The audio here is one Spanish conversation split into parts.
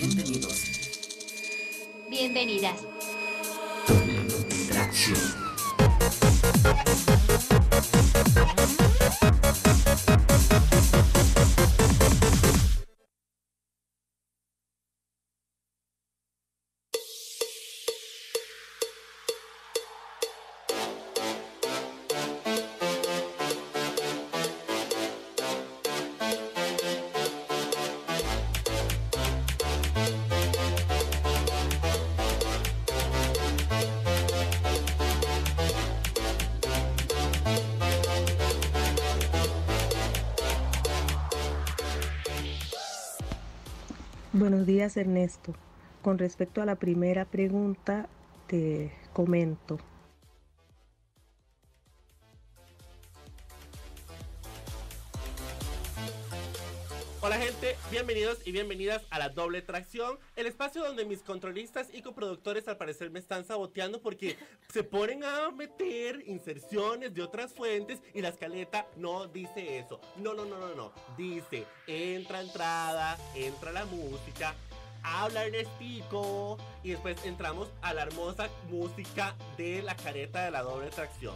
Bienvenidos. Bienvenidas. Doble Tracción. Buenos días, Ernesto. Con respecto a la primera pregunta, te comento. Hola gente, bienvenidos y bienvenidas a La Doble Tracción, el espacio donde mis controlistas y coproductores al parecer me están saboteando porque se ponen a meter inserciones de otras fuentes y la escaleta no dice eso. No. Dice, entra entrada, entra la música, habla Ernestico y después entramos a la hermosa música de la careta de La Doble Tracción.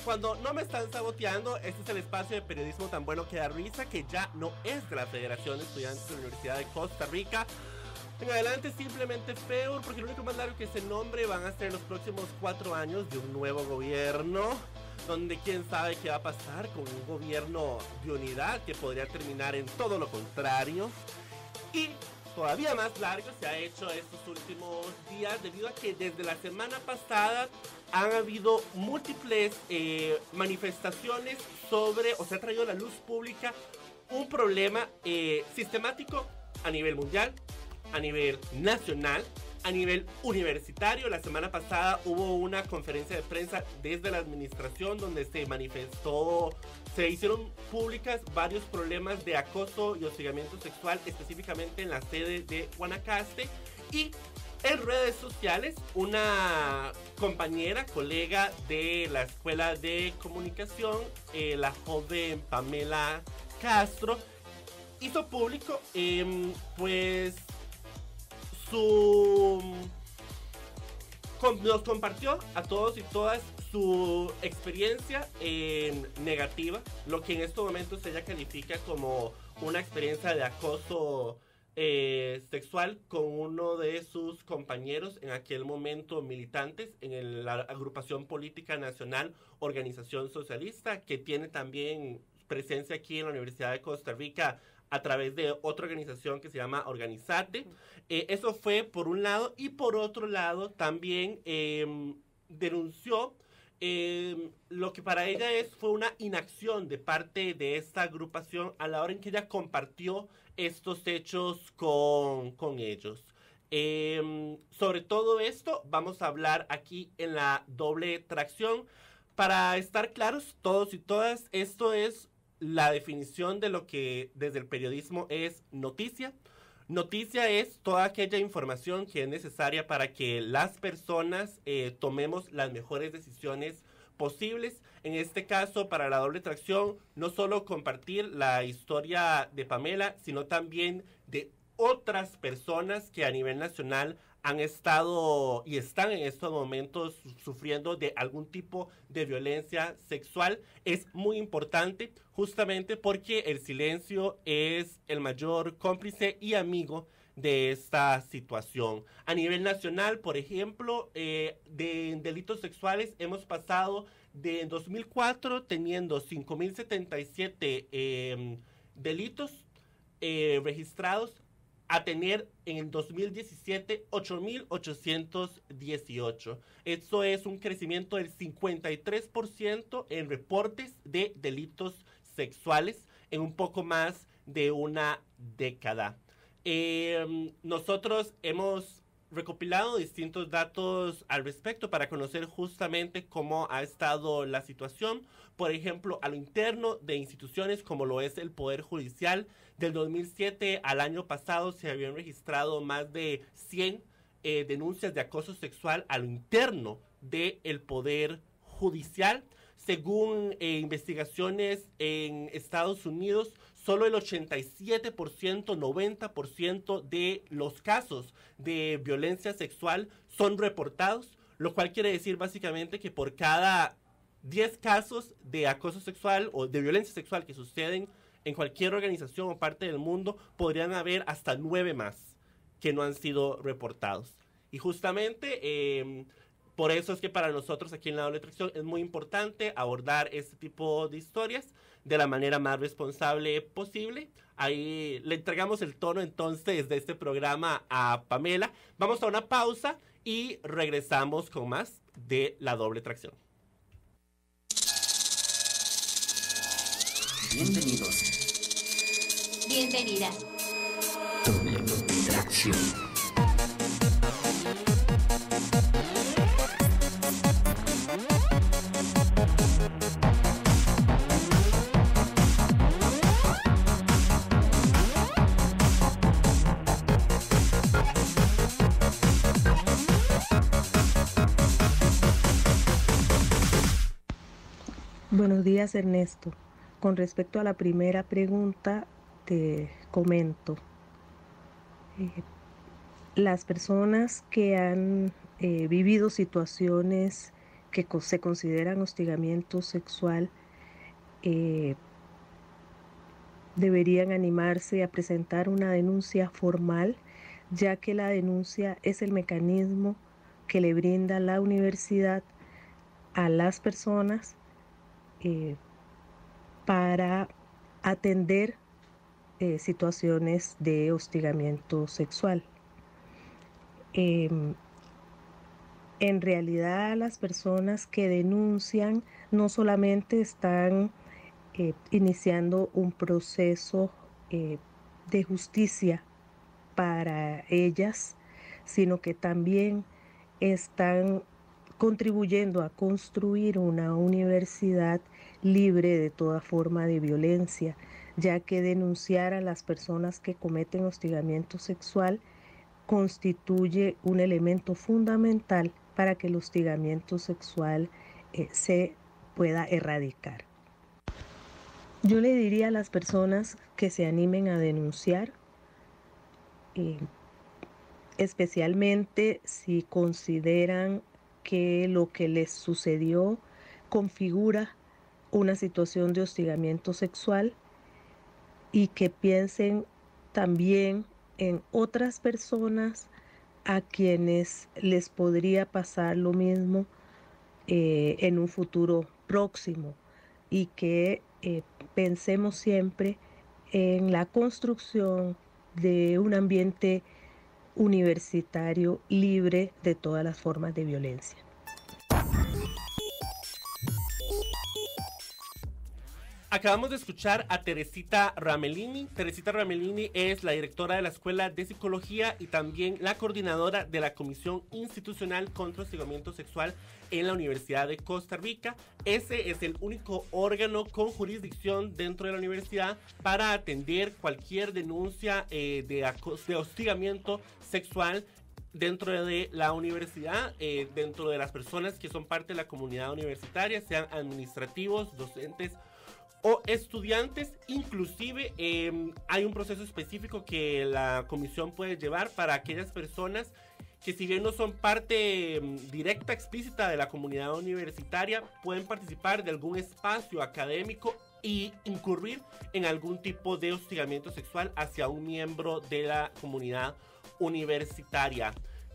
Cuando no me están saboteando, este es el espacio de periodismo tan bueno que da risa, que ya no es de la Federación de Estudiantes de la Universidad de Costa Rica. En adelante simplemente FEUR, porque lo único más largo que ese nombre van a ser los próximos 4 años de un nuevo gobierno, donde quién sabe qué va a pasar con un gobierno de unidad que podría terminar en todo lo contrario. Y todavía más largo se ha hecho estos últimos días debido a que desde la semana pasada han habido múltiples manifestaciones sobre, o se ha traído a la luz pública un problema sistemático a nivel mundial, a nivel nacional, a nivel universitario. La semana pasada hubo una conferencia de prensa desde la administración donde se manifestó, se hicieron públicas varios problemas de acoso y hostigamiento sexual, específicamente en la sede de Guanacaste. Y en redes sociales, una compañera, colega de la Escuela de Comunicación, la joven Pamela Castro, hizo público, pues, nos compartió a todos y todas su experiencia negativa, lo que en estos momentos ella califica como una experiencia de acoso sexual con uno de sus compañeros en aquel momento militantes en la agrupación política nacional Organización Socialista, que tiene también presencia aquí en la Universidad de Costa Rica a través de otra organización que se llama Organizate. Eso fue por un lado, y por otro lado también denunció lo que para ella fue una inacción de parte de esta agrupación a la hora en que ella compartió estos hechos con ellos. Sobre todo esto vamos a hablar aquí en La Doble Tracción. Para estar claros todos y todas, esto es la definición de lo que desde el periodismo es noticia. Noticia es toda aquella información que es necesaria para que las personas tomemos las mejores decisiones posibles. En este caso, para La Doble Tracción, no solo compartir la historia de Pamela, sino también de otras personas que a nivel nacional han estado y están en estos momentos sufriendo de algún tipo de violencia sexual. Es muy importante justamente porque el silencio es el mayor cómplice y amigo de esta situación. A nivel nacional, por ejemplo, de delitos sexuales hemos pasado de 2004 teniendo 5.077 delitos registrados a tener en el 2017 8.818. Esto es un crecimiento del 53% en reportes de delitos sexuales en un poco más de una década. Nosotros hemos recopilado distintos datos al respecto para conocer justamente cómo ha estado la situación. Por ejemplo, a lo interno de instituciones como lo es el Poder Judicial, del 2007 al año pasado se habían registrado más de 100 denuncias de acoso sexual a lo interno del Poder Judicial. Según investigaciones en Estados Unidos, solo el 87%, 90% de los casos de violencia sexual son reportados, lo cual quiere decir básicamente que por cada 10 casos de acoso sexual o de violencia sexual que suceden en cualquier organización o parte del mundo, podrían haber hasta 9 más que no han sido reportados. Y justamente por eso es que para nosotros aquí en La Doble Tracción es muy importante abordar este tipo de historias de la manera más responsable posible. Ahí le entregamos el tono entonces de este programa a Pamela. Vamos a una pausa y regresamos con más de La Doble Tracción. Bienvenidos. Bienvenida. Doble tracción. Buenos días, Ernesto. Con respecto a la primera pregunta, te comento. Las personas que han vivido situaciones que se consideran hostigamiento sexual deberían animarse a presentar una denuncia formal, ya que la denuncia es el mecanismo que le brinda la universidad a las personas para atender situaciones de hostigamiento sexual. En realidad, las personas que denuncian no solamente están iniciando un proceso de justicia para ellas, sino que también están contribuyendo a construir una universidad libre de toda forma de violencia, ya que denunciar a las personas que cometen hostigamiento sexual constituye un elemento fundamental para que el hostigamiento sexual se pueda erradicar. Yo le diría a las personas que se animen a denunciar, especialmente si consideran que lo que les sucedió configura una situación de hostigamiento sexual, y que piensen también en otras personas a quienes les podría pasar lo mismo en un futuro próximo, y que pensemos siempre en la construcción de un ambiente universitario libre de todas las formas de violencia. Acabamos de escuchar a Teresita Ramelini. Teresita Ramelini es la directora de la Escuela de Psicología y también la coordinadora de la Comisión Institucional contra el Hostigamiento Sexual en la Universidad de Costa Rica. Ese es el único órgano con jurisdicción dentro de la universidad para atender cualquier denuncia de hostigamiento sexual dentro de la universidad, dentro de las personas que son parte de la comunidad universitaria, sean administrativos, docentes o estudiantes. Inclusive hay un proceso específico que la comisión puede llevar para aquellas personas que, si bien no son parte directa, explícita de la comunidad universitaria, pueden participar de algún espacio académico y incurrir en algún tipo de hostigamiento sexual hacia un miembro de la comunidad universitaria.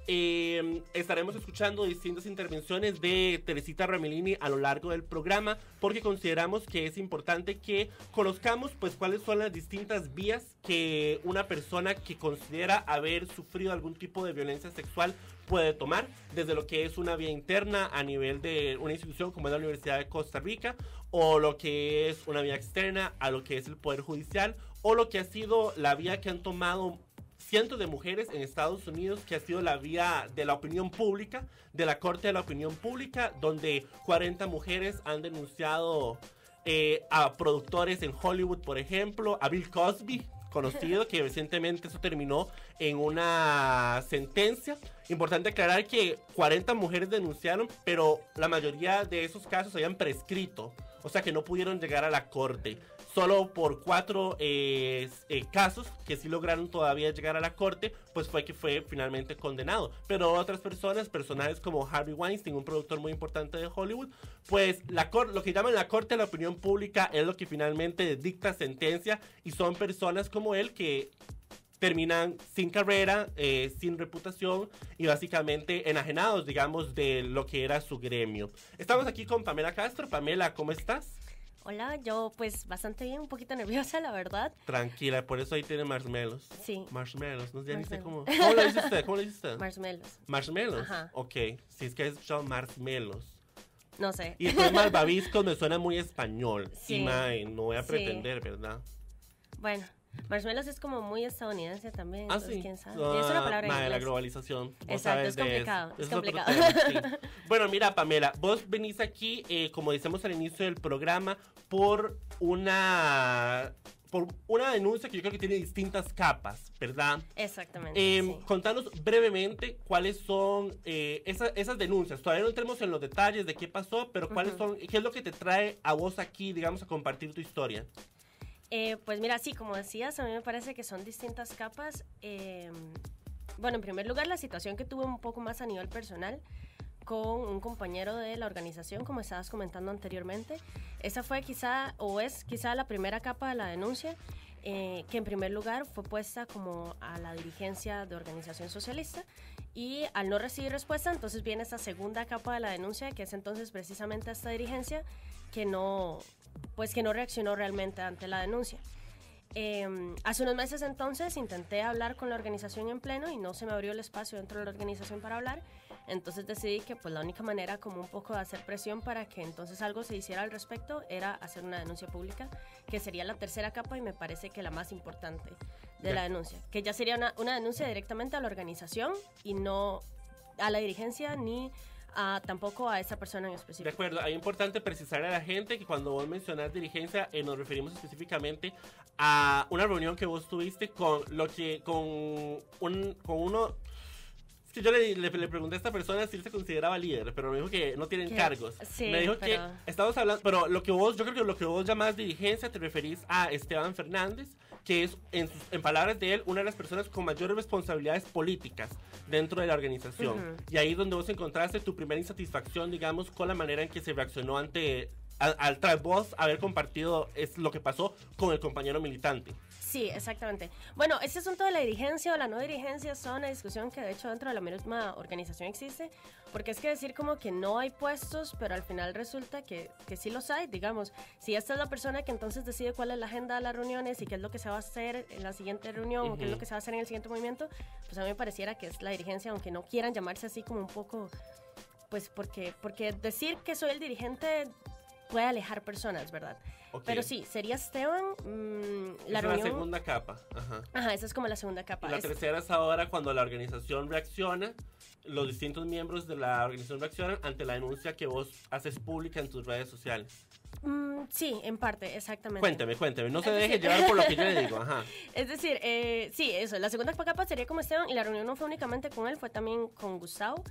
Estaremos escuchando distintas intervenciones de Teresita Ramelini a lo largo del programa, porque consideramos que es importante que conozcamos pues cuáles son las distintas vías que una persona que considera haber sufrido algún tipo de violencia sexual puede tomar, desde lo que es una vía interna a nivel de una institución como es la Universidad de Costa Rica, o lo que es una vía externa a lo que es el Poder Judicial, o lo que ha sido la vía que han tomado cientos de mujeres en Estados Unidos, que ha sido la vía de la opinión pública, de la Corte de la Opinión Pública, donde 40 mujeres han denunciado a productores en Hollywood, por ejemplo, a Bill Cosby, conocido, que recientemente eso terminó en una sentencia. Importante aclarar que 40 mujeres denunciaron, pero la mayoría de esos casos habían prescrito, o sea que no pudieron llegar a la corte. solo por 4 casos que sí lograron todavía llegar a la corte, pues fue que fue finalmente condenado. Pero otras personas, personajes como Harvey Weinstein, un productor muy importante de Hollywood, pues lo que llaman la corte de la opinión pública es lo que finalmente dicta sentencia, y son personas como él que terminan sin carrera, sin reputación y básicamente enajenados, digamos, de lo que era su gremio. Estamos aquí con Pamela Castro. Pamela, ¿cómo estás? Hola, yo pues bastante bien, un poquito nerviosa, la verdad. Tranquila, por eso ahí tiene marshmallows. Sí. Marshmallows, no sé, Marshmallows. ¿cómo lo dice usted? ¿Cómo lo dice usted? Marshmallows. Marshmallows. Ajá. Ok, si es que he escuchado marshmallows. No sé. Y después malvaviscos me suena muy español. Sí. Y mae, no voy a Sí. pretender, ¿verdad? Bueno, marshmallows es como muy estadounidense también, Ah, entonces sí. quién sabe. Y es una palabra en Mae, la inglés. globalización. Vos Exacto, sabes es de complicado, eso. es Eso otro complicado. tema, sí. Bueno, mira, Pamela, vos venís aquí, como decíamos al inicio del programa, por una denuncia que yo creo que tiene distintas capas, ¿verdad? Exactamente, sí. Contanos brevemente cuáles son esas denuncias. Todavía no entremos en los detalles de qué pasó, pero cuáles son, qué es lo que te trae a vos aquí, digamos, a compartir tu historia. Pues mira, sí, como decías, a mí me parece que son distintas capas. Bueno, en primer lugar, la situación que tuve un poco más a nivel personal con un compañero de la organización, como estabas comentando anteriormente. Esa fue quizá, o es quizá la primera capa de la denuncia, que en primer lugar fue puesta como a la dirigencia de Organización Socialista, y al no recibir respuesta, entonces viene esta segunda capa de la denuncia, que es entonces precisamente esta dirigencia que no reaccionó realmente ante la denuncia. Hace unos meses entonces intenté hablar con la organización en pleno y no se me abrió el espacio dentro de la organización para hablar. Entonces decidí que pues la única manera como un poco de hacer presión para que entonces algo se hiciera al respecto era hacer una denuncia pública, que sería la tercera capa y me parece que la más importante de la denuncia, que ya sería una denuncia directamente a la organización y no a la dirigencia ni tampoco a esa persona en específico. De acuerdo, es importante precisarle a la gente que cuando vos mencionás dirigencia, nos referimos específicamente a una reunión que vos tuviste con uno. Es que yo le pregunté a esta persona si él se consideraba líder, pero me dijo que no tienen cargos. Sí, me dijo pero... que estamos hablando, pero yo creo que lo que vos llamás dirigencia te referís a Esteban Fernández, que es, en palabras de él, una de las personas con mayores responsabilidades políticas dentro de la organización. Y ahí es donde vos encontraste tu primera insatisfacción, digamos, con la manera en que se reaccionó tras vos haber compartido lo que pasó con el compañero militante. Sí, exactamente. Bueno, ese asunto de la dirigencia o la no dirigencia son una discusión que de hecho dentro de la misma organización existe, porque es que decir como que no hay puestos, pero al final resulta que sí los hay, digamos. Si esta es la persona que entonces decide cuál es la agenda de las reuniones y qué es lo que se va a hacer en la siguiente reunión o qué es lo que se va a hacer en el siguiente movimiento, pues a mí me pareciera que es la dirigencia, aunque no quieran llamarse así como un poco, pues porque decir que soy el dirigente puede alejar personas, ¿verdad? Okay. Pero sí, sería Esteban, la reunión... Es la segunda capa. Ajá, esa es como la segunda capa. Y la tercera es ahora cuando la organización reacciona, los distintos miembros de la organización reaccionan ante la denuncia que vos haces pública en tus redes sociales. Sí, en parte, exactamente. Cuénteme, no se deje llevar por lo que yo le digo, ajá. Es decir, sí, eso, la segunda capa sería como Esteban, y la reunión no fue únicamente con él, fue también con Gustavo,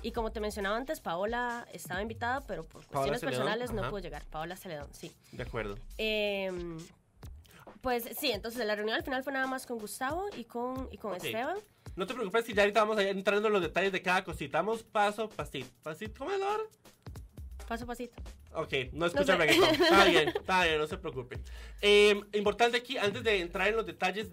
y como te mencionaba antes, Paola estaba invitada, pero por cuestiones personales no pudo llegar, Paola Celedón, sí. De acuerdo. Pues sí, entonces la reunión al final fue nada más con Gustavo y con Esteban. No te preocupes, si ya ahorita vamos a ir entrando en los detalles de cada cosita, vamos paso, pasito, ¿cómo es ahora? Paso a pasito. Ok, no escucha reggaetón. Está bien, no se preocupe. Importante aquí, antes de entrar en los detalles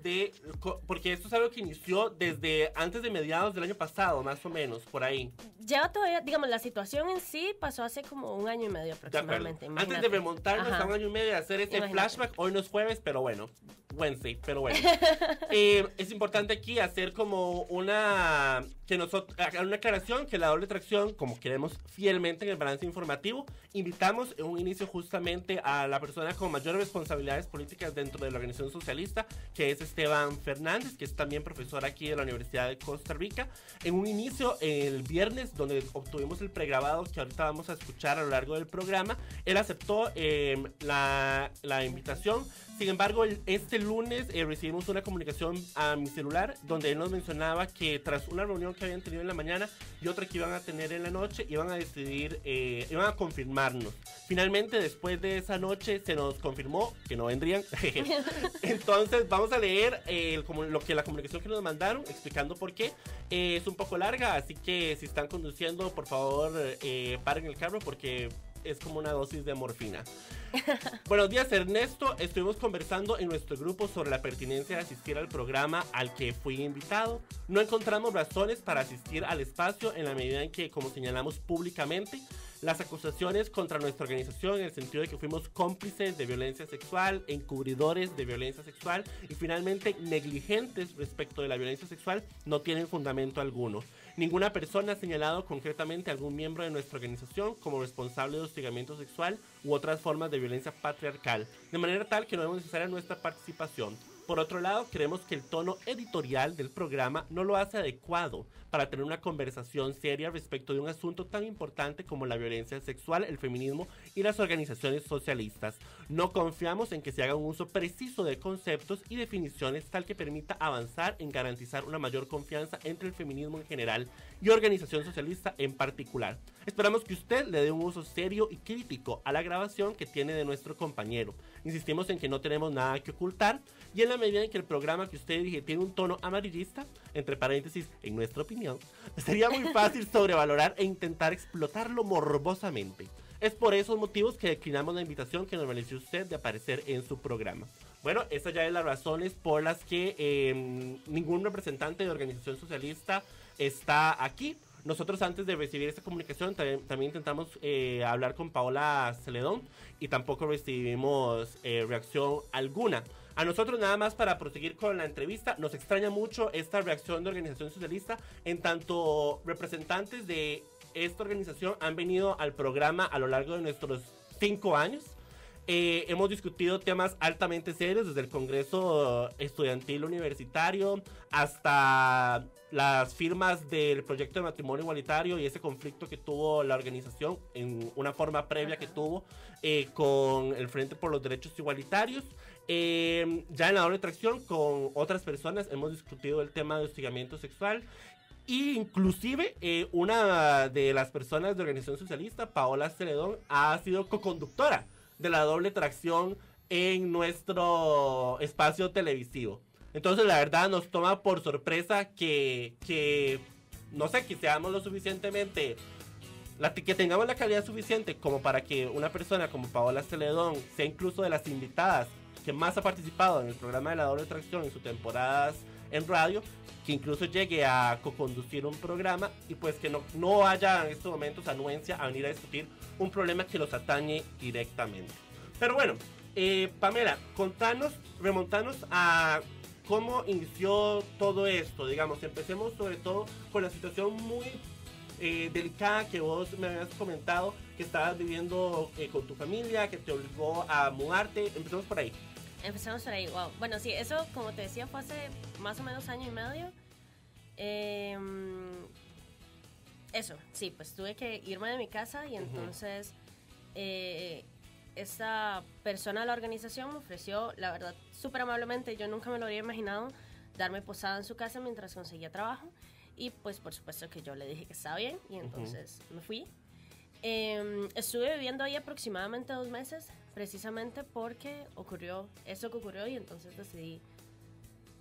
porque esto es algo que inició desde antes de mediados del año pasado, más o menos, por ahí. Ya todavía, digamos, la situación en sí pasó hace como 1 año y medio aproximadamente. Antes de remontarnos a 1 año y medio y hacer ese flashback, hoy no es jueves, pero bueno, Wednesday, pero bueno. Es importante aquí hacer como una aclaración que la doble tracción, como queremos fielmente en el balance informativo, invitamos en un inicio justamente a la persona con mayores responsabilidades políticas dentro de la organización socialista, que es Esteban Fernández, que es también profesor aquí de la Universidad de Costa Rica. En un inicio, el viernes, donde obtuvimos el pregrabado que ahorita vamos a escuchar a lo largo del programa, él aceptó la invitación. Sin embargo, este lunes recibimos una comunicación a mi celular donde él nos mencionaba que tras una reunión que habían tenido en la mañana y otra que iban a tener en la noche, iban a decidir, iban a confirmarnos. Finalmente, después de esa noche, se nos confirmó que no vendrían. Entonces, vamos a leer lo que la comunicación que nos mandaron, explicando por qué. Es un poco larga, así que si están conduciendo, por favor, paren el carro porque es como una dosis de morfina. Buenos días, Ernesto. Estuvimos conversando en nuestro grupo sobre la pertinencia de asistir al programa al que fui invitado. No encontramos razones para asistir al espacio en la medida en que, como señalamos públicamente, las acusaciones contra nuestra organización en el sentido de que fuimos cómplices de violencia sexual, encubridores de violencia sexual y finalmente negligentes respecto de la violencia sexual no tienen fundamento alguno. Ninguna persona ha señalado concretamente a algún miembro de nuestra organización como responsable de hostigamiento sexual u otras formas de violencia patriarcal, de manera tal que no es necesaria nuestra participación. Por otro lado, creemos que el tono editorial del programa no lo hace adecuado para tener una conversación seria respecto de un asunto tan importante como la violencia sexual, el feminismo y las organizaciones socialistas. No confiamos en que se haga un uso preciso de conceptos y definiciones tal que permita avanzar en garantizar una mayor confianza entre el feminismo en general y organización socialista en particular. Esperamos que usted le dé un uso serio y crítico a la grabación que tiene de nuestro compañero. Insistimos en que no tenemos nada que ocultar y en la medida en que el programa que usted dirige tiene un tono amarillista, entre paréntesis, en nuestra opinión, sería muy fácil sobrevalorar e intentar explotarlo morbosamente. Es por esos motivos que declinamos la invitación que nos realizó usted de aparecer en su programa. Bueno, esas ya son las razones por las que ningún representante de organización socialista está aquí. Nosotros antes de recibir esta comunicación también intentamos hablar con Paola Celedón y tampoco recibimos reacción alguna. A nosotros, nada más para proseguir con la entrevista, nos extraña mucho esta reacción de Organización Socialista, en tanto representantes de esta organización han venido al programa a lo largo de nuestros 5 años. Hemos discutido temas altamente serios, desde el Congreso Estudiantil Universitario hasta las firmas del proyecto de matrimonio igualitario y ese conflicto que tuvo la organización en una forma previa que tuvo con el Frente por los Derechos Igualitarios. Ya en la doble tracción con otras personas hemos discutido el tema de hostigamiento sexual. Y inclusive una de las personas de Organización Socialista, Paola Celedón, ha sido coconductora de la doble tracción en nuestro espacio televisivo. Entonces la verdad nos toma por sorpresa que no sé, que seamos lo suficientemente, que tengamos la calidad suficiente como para que una persona como Paola Celedón sea incluso de las invitadas que más ha participado en el programa de la doble tracción en sus temporadas en radio, que incluso llegue a co-conducir un programa y pues que no haya en estos momentos anuencia a venir a discutir un problema que los atañe directamente. Pero bueno, Pamela, remontanos a cómo inició todo esto. Digamos, empecemos sobre todo con la situación muy delicada que vos me habías comentado, que estabas viviendo con tu familia, que te obligó a mudarte. Empecemos por ahí. Empezamos por ahí, wow. Bueno, sí, eso, como te decía, fue hace más o menos año y medio. Eso, sí, pues tuve que irme de mi casa y entonces esta persona de la organización me ofreció, la verdad, súper amablemente, yo nunca me lo habría imaginado, darme posada en su casa mientras conseguía trabajo. Y pues por supuesto que yo le dije que estaba bien y entonces me fui. Estuve viviendo ahí aproximadamente 2 meses, precisamente porque ocurrió eso que ocurrió y entonces decidí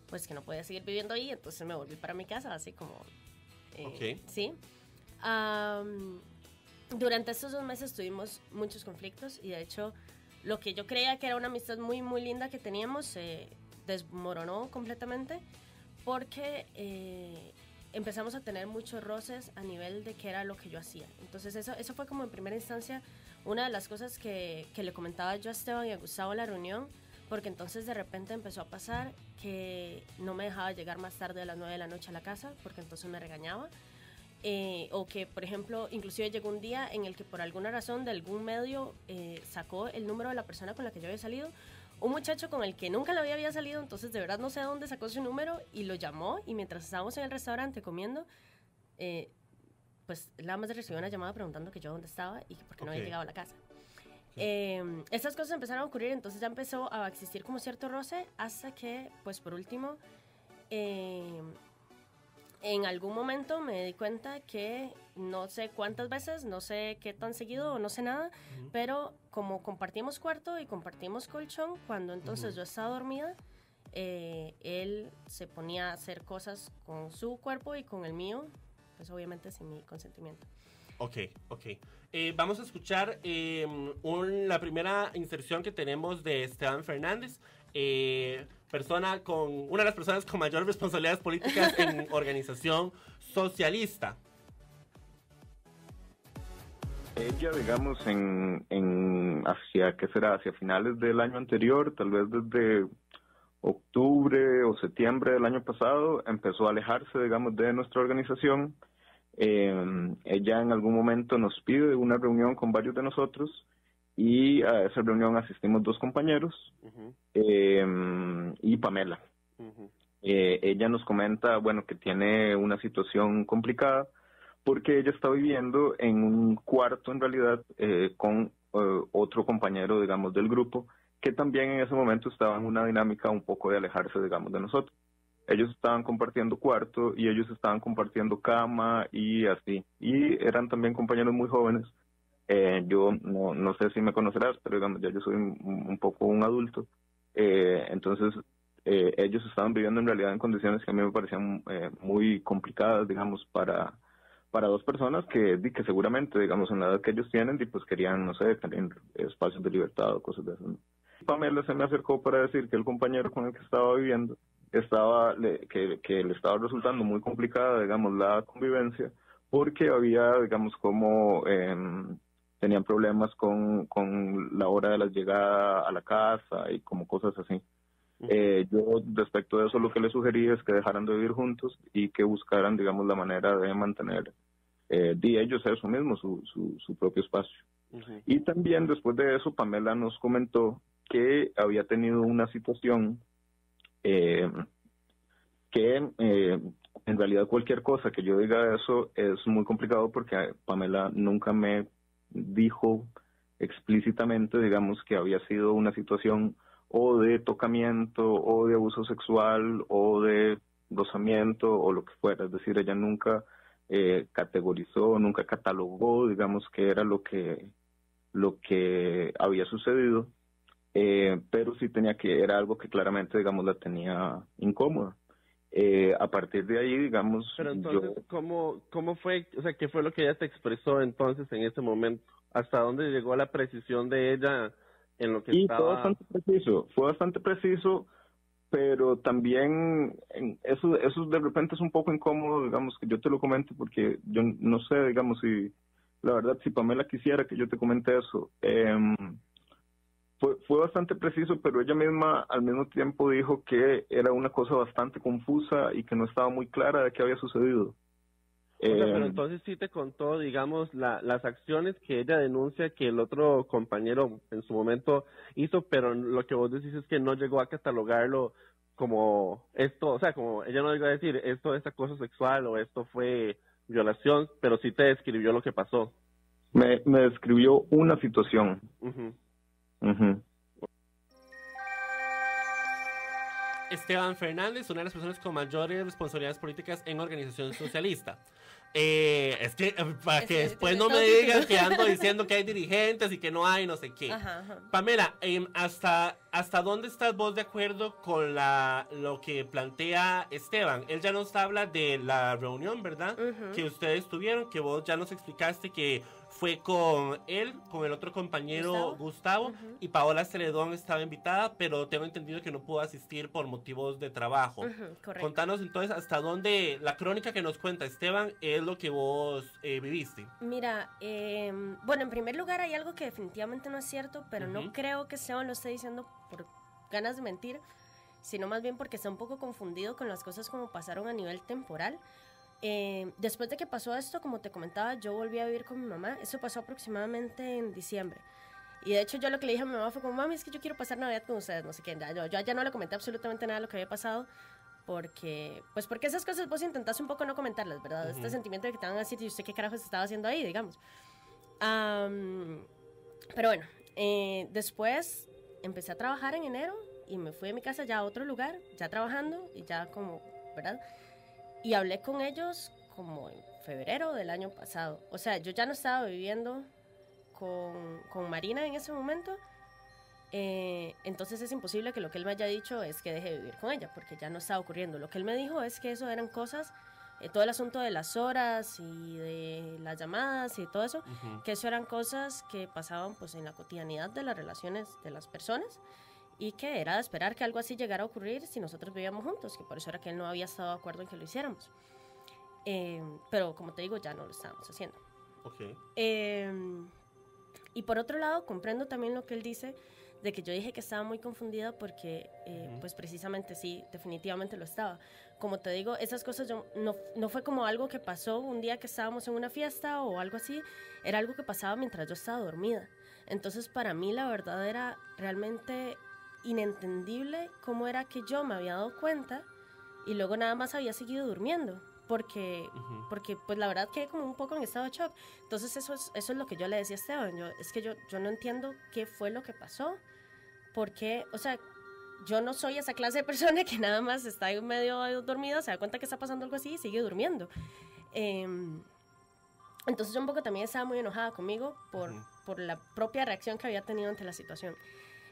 pues que no podía seguir viviendo ahí, entonces me volví para mi casa, así como sí. Durante estos 2 meses tuvimos muchos conflictos y de hecho lo que yo creía que era una amistad muy muy linda que teníamos se desmoronó completamente porque empezamos a tener muchos roces a nivel de qué era lo que yo hacía. Entonces eso fue como en primera instancia una de las cosas que le comentaba yo a Esteban y a Gustavo en la reunión, porque entonces de repente empezó a pasar que no me dejaba llegar más tarde de las 9 de la noche a la casa, porque entonces me regañaba. O que, por ejemplo, inclusive llegó un día en el que por alguna razón de algún medio sacó el número de la persona con la que yo había salido, un muchacho con el que nunca le había salido, entonces de verdad no sé dónde sacó su número y lo llamó, y mientras estábamos en el restaurante comiendo, pues nada más recibió una llamada preguntando que yo dónde estaba y por qué no había llegado a la casa. Estas cosas empezaron a ocurrir, entonces ya empezó a existir como cierto roce, hasta que, pues por último, en algún momento me di cuenta que no sé cuántas veces, no sé qué tan seguido o no sé nada, pero como compartimos cuarto y compartimos colchón, cuando entonces yo estaba dormida, él se ponía a hacer cosas con su cuerpo y con el mío, pues obviamente sin mi consentimiento. Ok. Vamos a escuchar la primera inserción que tenemos de Esteban Fernández, una de las personas con mayor responsabilidades políticas en organización socialista. Ella, digamos, hacia finales del año anterior, tal vez desde octubre o septiembre del año pasado, empezó a alejarse, digamos, de nuestra organización. Ella en algún momento nos pide una reunión con varios de nosotros y a esa reunión asistimos 2 compañeros y Pamela. Ella nos comenta, bueno, que tiene una situación complicada porque ella está viviendo en un cuarto en realidad con otro compañero, digamos, del grupo que también en ese momento estaba en una dinámica un poco de alejarse, digamos, de nosotros. Ellos estaban compartiendo cuarto y ellos estaban compartiendo cama y así. Y eran también compañeros muy jóvenes. Yo no sé si me conocerás, pero digamos, ya yo soy un poco un adulto. Entonces, ellos estaban viviendo en realidad en condiciones que a mí me parecían muy complicadas, digamos, para 2 personas que seguramente, digamos, en la edad que ellos tienen, pues querían, no sé, tener espacios de libertad o cosas de eso, ¿no? Pamela se me acercó para decir que el compañero con el que estaba viviendo que le estaba resultando muy complicada, digamos, la convivencia, porque había, digamos, como tenían problemas con la hora de la llegada a la casa y como cosas así. Yo, respecto de eso, lo que le sugerí es que dejaran de vivir juntos y que buscaran, digamos, la manera de mantener ellos eso mismo, su propio espacio. Y también, después de eso, Pamela nos comentó que había tenido una situación que en realidad cualquier cosa que yo diga de eso es muy complicado porque Pamela nunca me dijo explícitamente, digamos, que había sido una situación o de tocamiento o de abuso sexual o de rozamiento o lo que fuera. Es decir, ella nunca categorizó, nunca catalogó, digamos, que era lo que había sucedido. Pero sí era algo que claramente, digamos, la tenía incómoda. A partir de ahí, digamos... Pero entonces, ¿cómo fue? O sea, ¿qué fue lo que ella te expresó entonces en ese momento? ¿Hasta dónde llegó la precisión de ella en lo que estaba...? Fue bastante preciso, pero también eso de repente es un poco incómodo, digamos, que yo te lo comente, porque yo no sé, digamos, la verdad, si Pamela quisiera que yo te comente eso... Fue bastante preciso, pero ella misma al mismo tiempo dijo que era una cosa bastante confusa y que no estaba muy clara de qué había sucedido. Pero entonces sí te contó, digamos, las acciones que ella denuncia que el otro compañero en su momento hizo, pero lo que vos decís es que no llegó a catalogarlo como esto, o sea, como ella no llegó a decir esto es acoso sexual o esto fue violación, pero sí te describió lo que pasó. Me describió una situación. Esteban Fernández, una de las personas con mayores responsabilidades políticas en organización socialista. Es que para que después no me digan que ando diciendo que hay dirigentes y que no hay no sé qué. Pamela, ¿hasta dónde estás vos de acuerdo con lo que plantea Esteban? Él ya nos habla de la reunión, ¿verdad? Que ustedes tuvieron, que vos ya nos explicaste que fue con él, con el otro compañero Gustavo y Paola Celedón estaba invitada, pero tengo entendido que no pudo asistir por motivos de trabajo. Contanos entonces hasta dónde la crónica que nos cuenta Esteban es lo que vos viviste. Mira, bueno, en primer lugar hay algo que definitivamente no es cierto, pero no creo que Esteban lo esté diciendo por ganas de mentir, sino más bien porque está un poco confundido con las cosas como pasaron a nivel temporal. Después de que pasó esto, como te comentaba, yo volví a vivir con mi mamá. Eso pasó aproximadamente en diciembre. Y de hecho yo lo que le dije a mi mamá fue como, mami, es que yo quiero pasar Navidad con ustedes, no sé qué. Yo ya no le comenté absolutamente nada de lo que había pasado, porque esas cosas vos intentás un poco no comentarlas, ¿verdad? Este sentimiento de que te van a decir, ¿y usted qué carajos estaba haciendo ahí, digamos? Pero bueno, Después empecé a trabajar en enero y me fui de mi casa ya a otro lugar, ya trabajando y ya como, ¿verdad? Y hablé con ellos como en febrero del año pasado. O sea, yo ya no estaba viviendo con Marina en ese momento. Entonces es imposible que lo que él me haya dicho es que deje de vivir con ella, porque ya no estaba ocurriendo. Lo que él me dijo es que eso eran cosas, todo el asunto de las horas y de las llamadas y todo eso, que eso eran cosas que pasaban pues en la cotidianidad de las relaciones de las personas y que era de esperar que algo así llegara a ocurrir si nosotros vivíamos juntos, que por eso era que él no había estado de acuerdo en que lo hiciéramos. Pero como te digo, ya no lo estábamos haciendo. Okay. Y por otro lado, comprendo también lo que él dice de que yo dije que estaba muy confundida porque, pues precisamente sí, definitivamente lo estaba. Como te digo, esas cosas no fue como algo que pasó un día que estábamos en una fiesta o algo así, era algo que pasaba mientras yo estaba dormida. Entonces, para mí, la verdad era realmente inentendible cómo era que yo me había dado cuenta y luego nada más había seguido durmiendo. Porque pues la verdad quedé como un poco en estado de shock. Entonces eso es lo que yo le decía a Esteban. Es que yo no entiendo qué fue lo que pasó. Porque, o sea, yo no soy esa clase de persona que nada más está en medio dormida, se da cuenta que está pasando algo así y sigue durmiendo. Entonces yo un poco también estaba muy enojada conmigo por la propia reacción que había tenido ante la situación.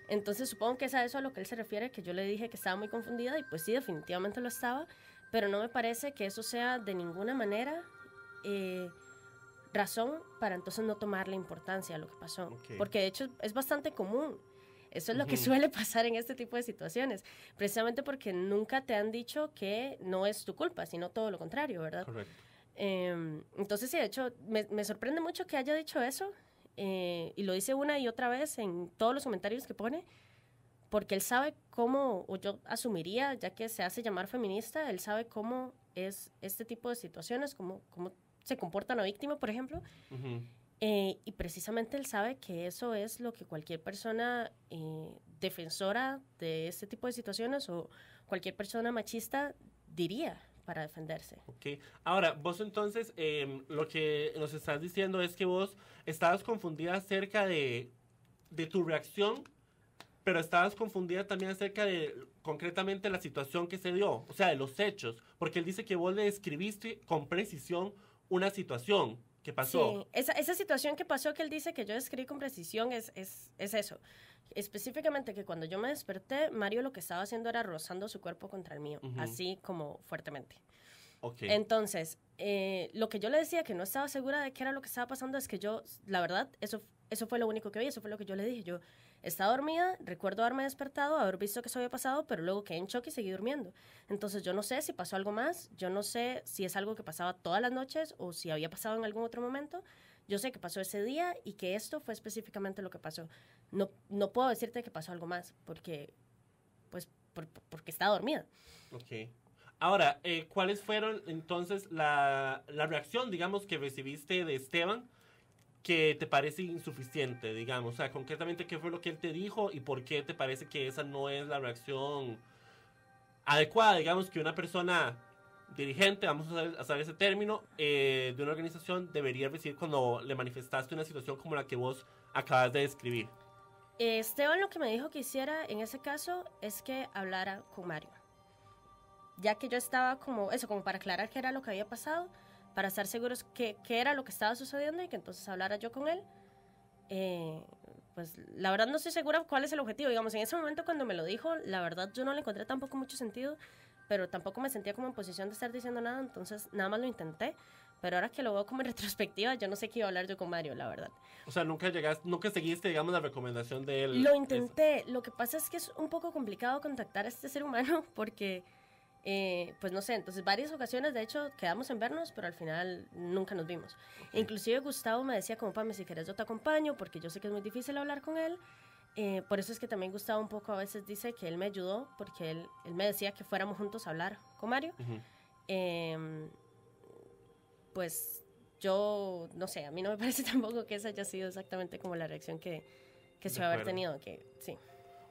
Entonces supongo que es a eso a lo que él se refiere, que yo le dije que estaba muy confundida y pues sí, definitivamente lo estaba. Pero no me parece que eso sea de ninguna manera razón para entonces no tomarle importancia a lo que pasó. Okay. Porque de hecho es bastante común. Eso es lo que suele pasar en este tipo de situaciones. Precisamente porque nunca te han dicho que no es tu culpa, sino todo lo contrario, ¿verdad? Correcto. Entonces sí, de hecho me sorprende mucho que haya dicho eso. Y lo dice una y otra vez en todos los comentarios que pone. Porque él sabe cómo, o yo asumiría, ya que se hace llamar feminista, él sabe cómo es este tipo de situaciones, cómo se comporta una víctima, por ejemplo. Y precisamente él sabe que eso es lo que cualquier persona defensora de este tipo de situaciones o cualquier persona machista diría para defenderse. Ok. Ahora, vos entonces, lo que nos estás diciendo es que vos estabas confundida acerca de tu reacción, pero estabas confundida también acerca de concretamente la situación que se dio, o sea, de los hechos, porque él dice que vos le describiste con precisión una situación que pasó. Sí, esa situación que pasó que él dice que yo describí con precisión es eso. Específicamente que cuando yo me desperté, Mario lo que estaba haciendo era rozando su cuerpo contra el mío, así como fuertemente. Okay. Entonces, lo que yo le decía que no estaba segura de qué era lo que estaba pasando es que yo, la verdad, eso fue lo único que vi, eso fue lo que yo le dije. Yo estaba dormida, recuerdo haberme despertado, haber visto que eso había pasado, pero luego quedé en shock y seguí durmiendo. Entonces yo no sé si pasó algo más, yo no sé si es algo que pasaba todas las noches o si había pasado en algún otro momento. Yo sé que pasó ese día y que esto fue específicamente lo que pasó. No puedo decirte que pasó algo más porque estaba dormida. Ok. Ahora, ¿cuáles fueron entonces la reacción, digamos, que recibiste de Esteban que te parece insuficiente, digamos? O sea, concretamente, ¿qué fue lo que él te dijo y por qué te parece que esa no es la reacción adecuada, digamos, que una persona dirigente, vamos a usar ese término, de una organización debería recibir cuando le manifestaste una situación como la que vos acabas de describir? Esteban lo que me dijo que hiciera en ese caso es que hablara con Mario. Ya que yo estaba como para aclarar qué era lo que había pasado, para estar seguros qué era lo que estaba sucediendo y que entonces hablara yo con él. Pues la verdad no estoy segura cuál es el objetivo. Digamos, en ese momento cuando me lo dijo, la verdad yo no le encontré tampoco mucho sentido, pero tampoco me sentía como en posición de estar diciendo nada, entonces nada más lo intenté. Pero ahora que lo veo como en retrospectiva, yo no sé qué iba a hablar yo con Mario, la verdad. O sea, nunca seguiste, digamos, la recomendación de él. Lo intenté. Lo que pasa es que es un poco complicado contactar a este ser humano porque... pues no sé, entonces varias ocasiones de hecho quedamos en vernos, pero al final nunca nos vimos. Okay. Inclusive Gustavo me decía como, Pame, si querés yo te acompaño, porque yo sé que es muy difícil hablar con él. Por eso es que también Gustavo un poco a veces dice que él me ayudó, porque él me decía que fuéramos juntos a hablar con Mario. Pues yo, no sé, a mí no me parece tampoco que esa haya sido exactamente como la reacción que se va a haber tenido, que sí.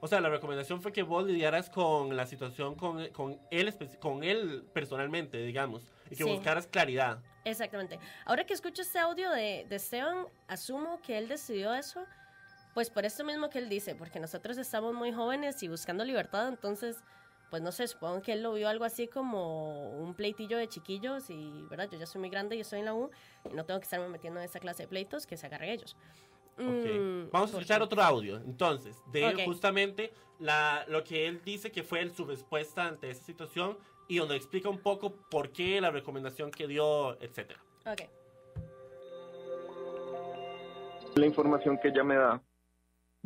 O sea, la recomendación fue que vos lidiaras con la situación con él personalmente, digamos, y que buscaras claridad. Exactamente. Ahora que escucho este audio de Esteban, asumo que él decidió eso Pues por esto mismo que él dice, porque nosotros estamos muy jóvenes y buscando libertad, entonces, pues no sé, supongo que él lo vio algo así como un pleitillo de chiquillos y, ¿verdad? Yo ya soy muy grande y estoy en la U y no tengo que estarme metiendo en esa clase de pleitos, que se agarren ellos. Okay. Vamos a escuchar otro audio, entonces, de justamente lo que él dice que fue su respuesta ante esa situación y donde explica un poco por qué, la recomendación que dio, etcétera. Ok. La información que ella me da,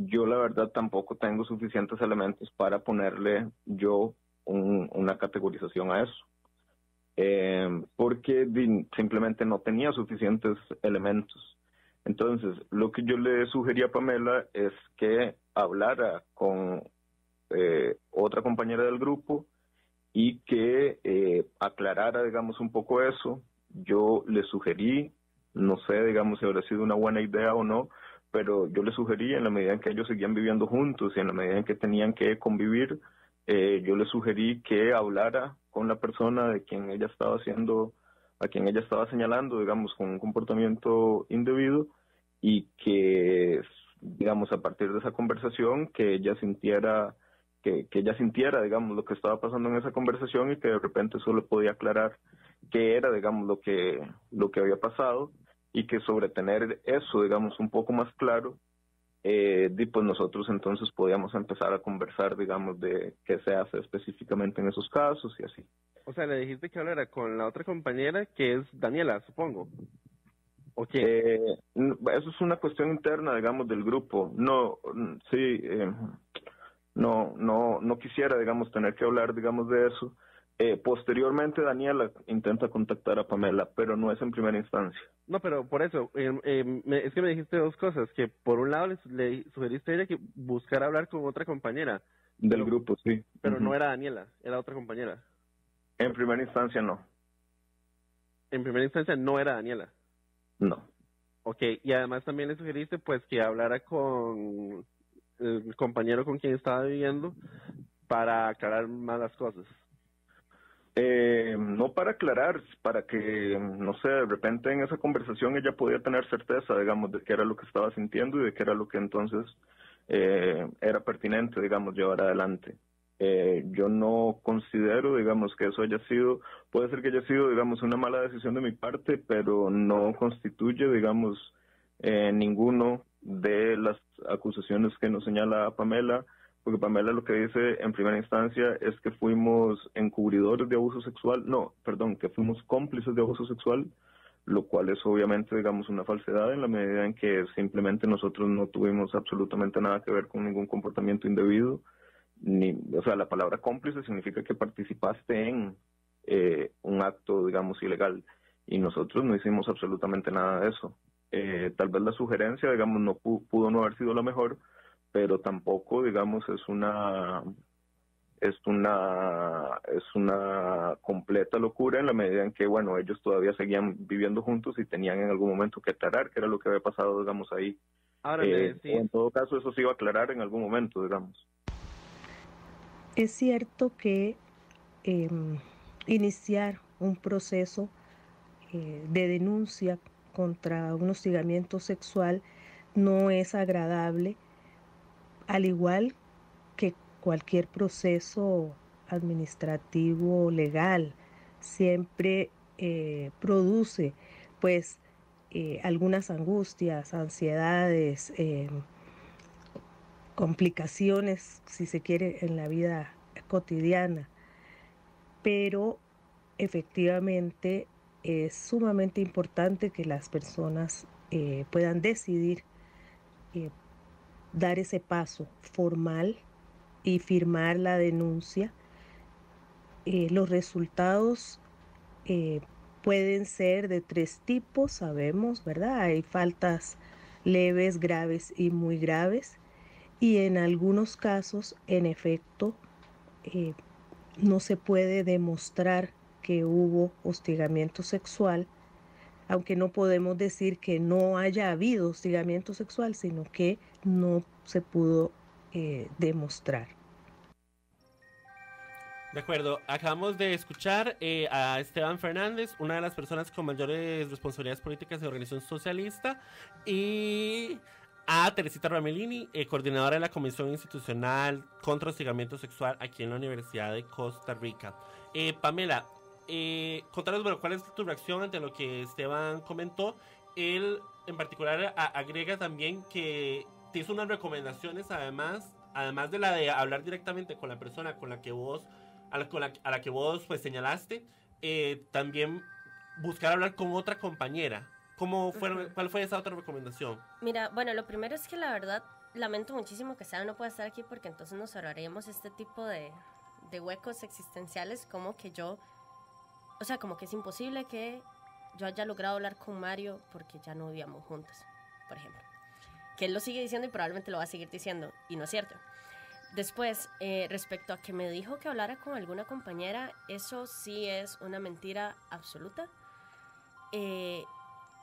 yo la verdad tampoco tengo suficientes elementos para ponerle yo una categorización a eso, porque simplemente no tenía suficientes elementos. Entonces, lo que yo le sugerí a Pamela es que hablara con otra compañera del grupo y que aclarara, digamos, un poco eso. Yo le sugerí, no sé, digamos, si habrá sido una buena idea o no, pero yo le sugerí, en la medida en que ellos seguían viviendo juntos y en la medida en que tenían que convivir, yo le sugerí que hablara con la persona de quien ella estaba haciendo, a quien ella estaba señalando, digamos, con un comportamiento indebido, y que, digamos, a partir de esa conversación, que ella sintiera, digamos, lo que estaba pasando en esa conversación y que de repente solo podía aclarar qué era, digamos, lo que había pasado, y que sobre tener eso, digamos, un poco más claro, pues nosotros entonces podíamos empezar a conversar, digamos, de qué se hace específicamente en esos casos y así. O sea, le dijiste que hablara con la otra compañera, que es Daniela, supongo. ¿O quién? Eso es una cuestión interna, digamos, del grupo. No, sí, no quisiera, digamos, tener que hablar, digamos, de eso. Posteriormente, Daniela intenta contactar a Pamela, pero no es en primera instancia. No, pero por eso, es que me dijiste dos cosas, que por un lado le sugeriste a ella que buscara hablar con otra compañera. Del grupo, sí. Pero no era Daniela, era otra compañera. En primera instancia, no. En primera instancia no era Daniela. No. Ok, y además también le sugeriste pues que hablara con el compañero con quien estaba viviendo para aclarar más las cosas. No para aclarar, para que, no sé, de repente en esa conversación ella podía tener certeza, digamos, de qué era lo que estaba sintiendo y de qué era lo que entonces era pertinente, digamos, llevar adelante. Yo no considero, digamos, que eso haya sido, puede ser que haya sido, digamos, una mala decisión de mi parte, pero no constituye, digamos, ninguno de las acusaciones que nos señala Pamela, porque Pamela lo que dice en primera instancia es que fuimos encubridores de abuso sexual, que fuimos cómplices de abuso sexual, lo cual es obviamente, digamos, una falsedad en la medida en que simplemente nosotros no tuvimos absolutamente nada que ver con ningún comportamiento indebido. O sea, la palabra cómplice significa que participaste en un acto, digamos, ilegal, y nosotros no hicimos absolutamente nada de eso. Tal vez la sugerencia, digamos, no pudo no haber sido la mejor, pero tampoco, digamos, es una completa locura en la medida en que, bueno, ellos todavía seguían viviendo juntos y tenían en algún momento que aclarar qué era lo que había pasado, digamos, ahí. Ahora, en todo caso, eso se iba a aclarar en algún momento, digamos. Es cierto que iniciar un proceso de denuncia contra un hostigamiento sexual no es agradable, al igual que cualquier proceso administrativo legal. Siempre produce pues algunas angustias, ansiedades, complicaciones, si se quiere, en la vida cotidiana, pero efectivamente es sumamente importante que las personas puedan decidir dar ese paso formal y firmar la denuncia. Los resultados pueden ser de 3 tipos, sabemos, ¿verdad? Hay faltas leves, graves y muy graves. Y en algunos casos, en efecto, no se puede demostrar que hubo hostigamiento sexual, aunque no podemos decir que no haya habido hostigamiento sexual, sino que no se pudo demostrar. De acuerdo, acabamos de escuchar a Esteban Fernández, una de las personas con mayores responsabilidades políticas de la organización socialista, y a Teresita Ramelini, coordinadora de la Comisión Institucional contra el Hostigamiento Sexual aquí en la Universidad de Costa Rica. Pamela, contanos, bueno, cuál es tu reacción ante lo que Esteban comentó. Él en particular agrega también que te hizo unas recomendaciones además de la de hablar directamente con la persona con la que vos a la que vos pues señalaste, también buscar hablar con otra compañera. ¿Cuál fue esa otra recomendación? Mira, bueno, lo primero es que la verdad lamento muchísimo que Sara no pueda estar aquí, porque entonces nos ahorraríamos este tipo de huecos existenciales, como que como que es imposible que yo haya logrado hablar con Mario porque ya no vivíamos juntos, por ejemplo. Que él lo sigue diciendo y probablemente lo va a seguir diciendo, y no es cierto. Después, respecto a que me dijo que hablara con alguna compañera, eso sí es una mentira absoluta.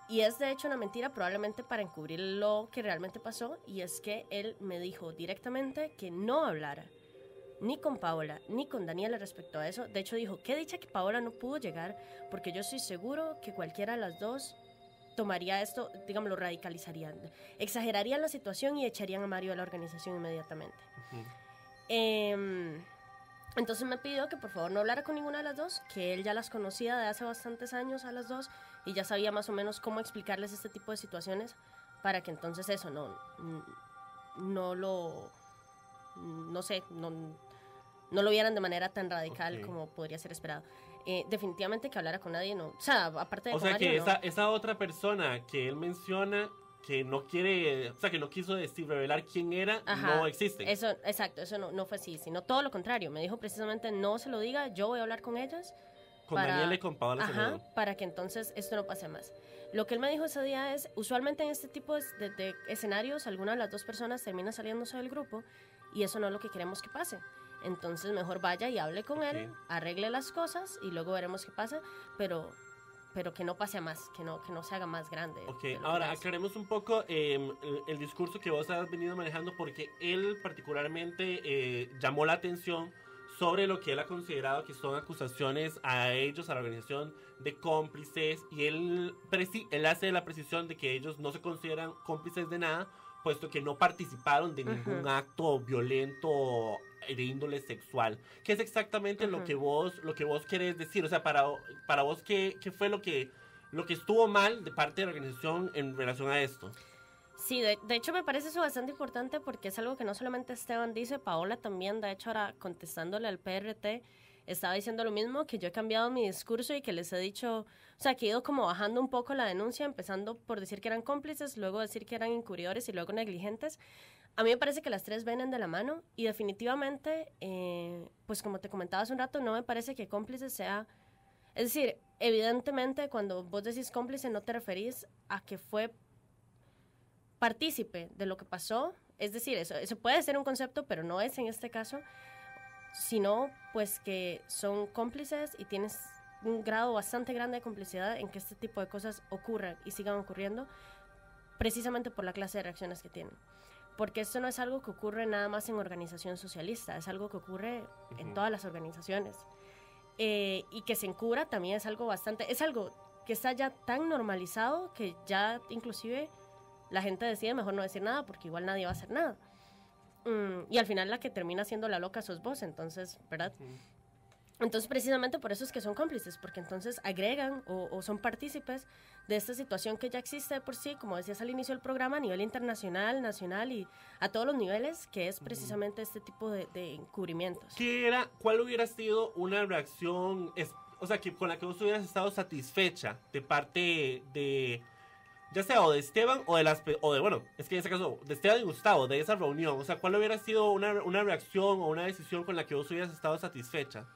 Y es de hecho una mentira probablemente para encubrir lo que realmente pasó, y es que él me dijo directamente que no hablara ni con Paola ni con Daniela respecto a eso. De hecho dijo, qué dicha que Paola no pudo llegar, porque yo estoy seguro que cualquiera de las dos tomaría esto, digamos, lo radicalizarían, exagerarían la situación y echarían a Mario de la organización inmediatamente. Entonces me pidió que por favor no hablara con ninguna de las dos, que él ya las conocía de hace bastantes años a las dos y ya sabía más o menos cómo explicarles este tipo de situaciones, para que entonces eso no lo vieran de manera tan radical como podría ser esperado. Definitivamente que hablara con nadie, no. O sea, aparte de o sea, Mario, que no. esa otra persona que él menciona que no quiere, o sea, que no quiso revelar quién era, no existe. Eso, exacto, eso no fue así, sino todo lo contrario. Me dijo precisamente, no se lo diga, yo voy a hablar con ellas. Con Daniela y con Paola. Para que entonces esto no pase más. Lo que él me dijo ese día es, usualmente en este tipo de escenarios, alguna de las dos personas termina saliéndose del grupo, y eso no es lo que queremos que pase. Entonces mejor vaya y hable con él, arregle las cosas y luego veremos qué pasa, pero que no pase a más, que no se haga más grande. Ahora aclaremos un poco el discurso que vos has venido manejando, porque él particularmente llamó la atención sobre lo que él ha considerado que son acusaciones a ellos, a la organización, de cómplices, y él hace la precisión de que ellos no se consideran cómplices de nada, puesto que no participaron de ningún acto violento de índole sexual. ¿Qué es exactamente lo que vos querés decir? O sea, para vos, ¿qué fue lo que estuvo mal de parte de la organización en relación a esto? Sí, de hecho me parece eso bastante importante, porque es algo que no solamente Esteban dice, Paola también, de hecho ahora contestándole al PRT, estaba diciendo lo mismo, que yo he cambiado mi discurso y que les he dicho, o sea, que he ido como bajando un poco la denuncia, empezando por decir que eran cómplices, luego decir que eran encubridores y luego negligentes. A mí me parece que las tres vienen de la mano, y definitivamente, pues como te comentaba hace un rato, no me parece que cómplice sea... Es decir, evidentemente cuando vos decís cómplice no te referís a que fue partícipe de lo que pasó, es decir, eso puede ser un concepto, pero no es en este caso, sino pues que son cómplices y tienes un grado bastante grande de complicidad en que este tipo de cosas ocurran y sigan ocurriendo, precisamente por la clase de reacciones que tienen. Porque esto no es algo que ocurre nada más en organización socialista, es algo que ocurre en todas las organizaciones. Y que se encubra también es algo que está ya tan normalizado que ya inclusive la gente decide mejor no decir nada, porque igual nadie va a hacer nada. Y al final la que termina siendo la loca sos vos, entonces, ¿verdad? Entonces precisamente por eso es que son cómplices, porque entonces agregan o son partícipes de esta situación que ya existe de por sí, como decías al inicio del programa, a nivel internacional, nacional y a todos los niveles, que es precisamente este tipo de encubrimientos. ¿Cuál hubiera sido una reacción, o sea, con la que vos hubieras estado satisfecha de parte de ya sea o de Esteban es que en ese caso, de Esteban y Gustavo, de esa reunión? O sea, ¿cuál hubiera sido una reacción o una decisión con la que vos hubieras estado satisfecha?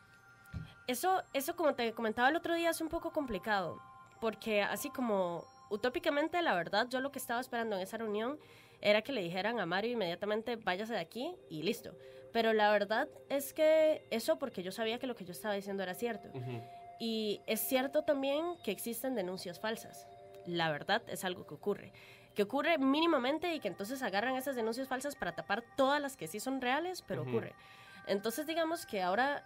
Eso como te comentaba el otro día, es un poco complicado, porque así como utópicamente, la verdad, yo lo que estaba esperando en esa reunión era que le dijeran a Mario inmediatamente, váyase de aquí y listo. Pero la verdad es que eso, porque yo sabía que lo que yo estaba diciendo era cierto. Y es cierto también que existen denuncias falsas. La verdad es algo que ocurre mínimamente, y que entonces agarran esas denuncias falsas para tapar todas las que sí son reales, pero ocurre. Entonces digamos que ahora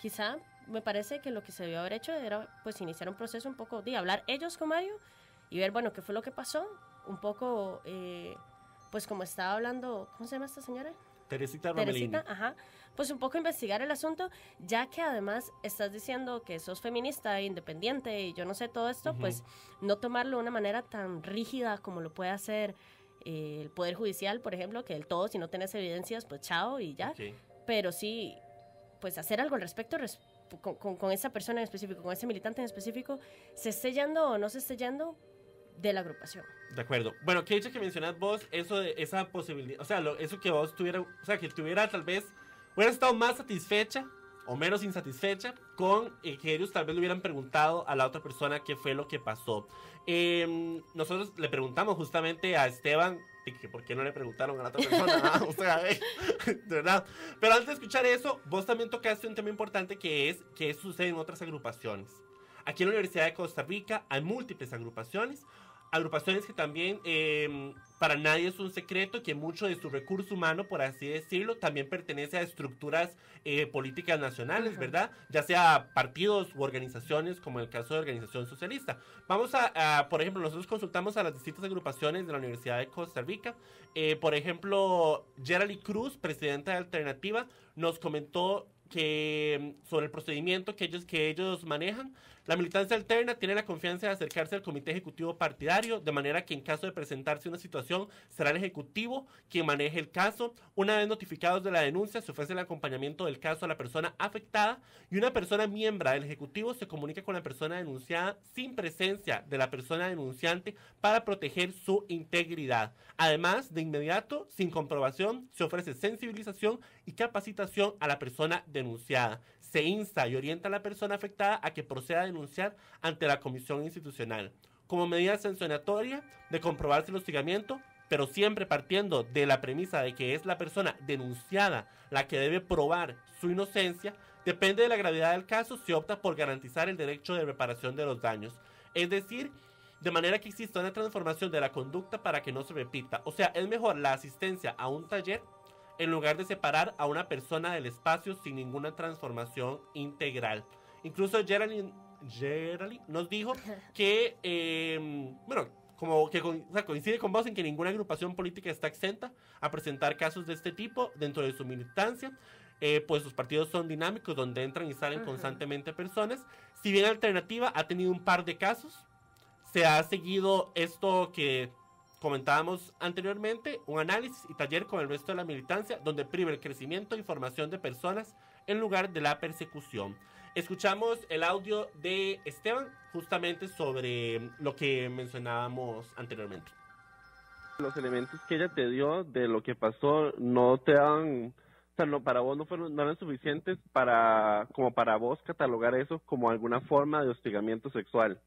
quizá me parece que lo que se debió haber hecho era pues iniciar un proceso un poco de hablar ellos con Mario y ver, bueno, qué fue lo que pasó, un poco pues como estaba hablando, ¿cómo se llama esta señora? Teresita Romelini. Teresita, ajá. Pues un poco investigar el asunto, ya que además estás diciendo que sos feminista, independiente y yo no sé todo esto, pues no tomarlo de una manera tan rígida como lo puede hacer el Poder Judicial, por ejemplo, que del todo, si no tenés evidencias, pues chao y ya. Okay. Pero sí, pues hacer algo al respecto con esa persona en específico, con ese militante en específico, se esté yendo o no se esté yendo de la agrupación. De acuerdo. Bueno, que dicho que mencionas vos, eso de esa posibilidad, o sea, eso que vos tuviera, o sea, que tuviera tal vez, hubiera estado más satisfecha o menos insatisfecha con que ellos tal vez le hubieran preguntado a la otra persona qué fue lo que pasó. Nosotros le preguntamos justamente a Esteban que por qué no le preguntaron a la otra persona, o sea, de verdad. Pero antes de escuchar eso, vos también tocaste un tema importante que es que eso sucede en otras agrupaciones. Aquí en la Universidad de Costa Rica hay múltiples agrupaciones que también para nadie es un secreto que mucho de su recurso humano, por así decirlo, también pertenece a estructuras políticas nacionales, ¿verdad? Ya sea partidos u organizaciones, como el caso de Organización Socialista. Vamos por ejemplo, nosotros consultamos a las distintas agrupaciones de la Universidad de Costa Rica. Por ejemplo, Geraldine Cruz, presidenta de Alternativa, nos comentó que sobre el procedimiento que ellos manejan. La militancia alterna tiene la confianza de acercarse al comité ejecutivo partidario, de manera que en caso de presentarse una situación, será el ejecutivo quien maneje el caso. Una vez notificados de la denuncia, se ofrece el acompañamiento del caso a la persona afectada y una persona miembro del ejecutivo se comunica con la persona denunciada sin presencia de la persona denunciante para proteger su integridad. Además, de inmediato, sin comprobación, se ofrece sensibilización y capacitación a la persona denunciada. Se insta y orienta a la persona afectada a que proceda a denunciar ante la comisión institucional. Como medida sancionatoria de comprobarse el hostigamiento, pero siempre partiendo de la premisa de que es la persona denunciada la que debe probar su inocencia, depende de la gravedad del caso, se opta por garantizar el derecho de reparación de los daños. Es decir, de manera que exista una transformación de la conducta para que no se repita. O sea, es mejor la asistencia a un taller en lugar de separar a una persona del espacio sin ninguna transformación integral. Incluso Geraldine nos dijo que, bueno, como que coincide con vos en que ninguna agrupación política está exenta a presentar casos de este tipo dentro de su militancia. Pues sus partidos son dinámicos, donde entran y salen constantemente personas. Si bien Alternativa ha tenido un par de casos, se ha seguido esto que comentábamos anteriormente, un análisis y taller con el resto de la militancia, donde priva el crecimiento e información de personas en lugar de la persecución. Escuchamos el audio de Esteban justamente sobre lo que mencionábamos anteriormente. Los elementos que ella te dio de lo que pasó no te dan, o sea, no, para vos no eran suficientes como para vos catalogar eso como alguna forma de hostigamiento sexual.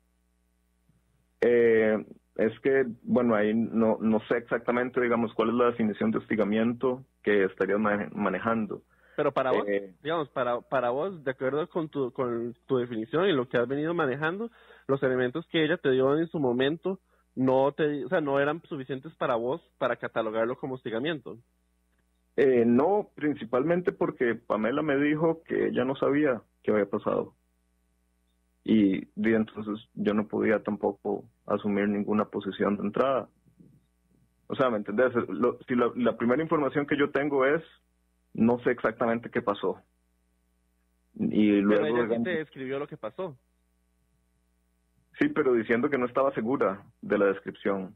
Es que, bueno, ahí no sé exactamente, digamos, cuál es la definición de hostigamiento que estarías manejando. Pero para vos, digamos, para vos, de acuerdo con tu definición y lo que has venido manejando, los elementos que ella te dio en su momento no eran suficientes para vos para catalogarlo como hostigamiento. No, principalmente porque Pamela me dijo que ella no sabía qué había pasado. Y entonces yo no podía tampoco asumir ninguna posición de entrada. O sea, ¿me entendés? Si la primera información que yo tengo es, no sé exactamente qué pasó. Y luego, pero ella sí te describió lo que pasó. Sí, pero diciendo que no estaba segura de la descripción.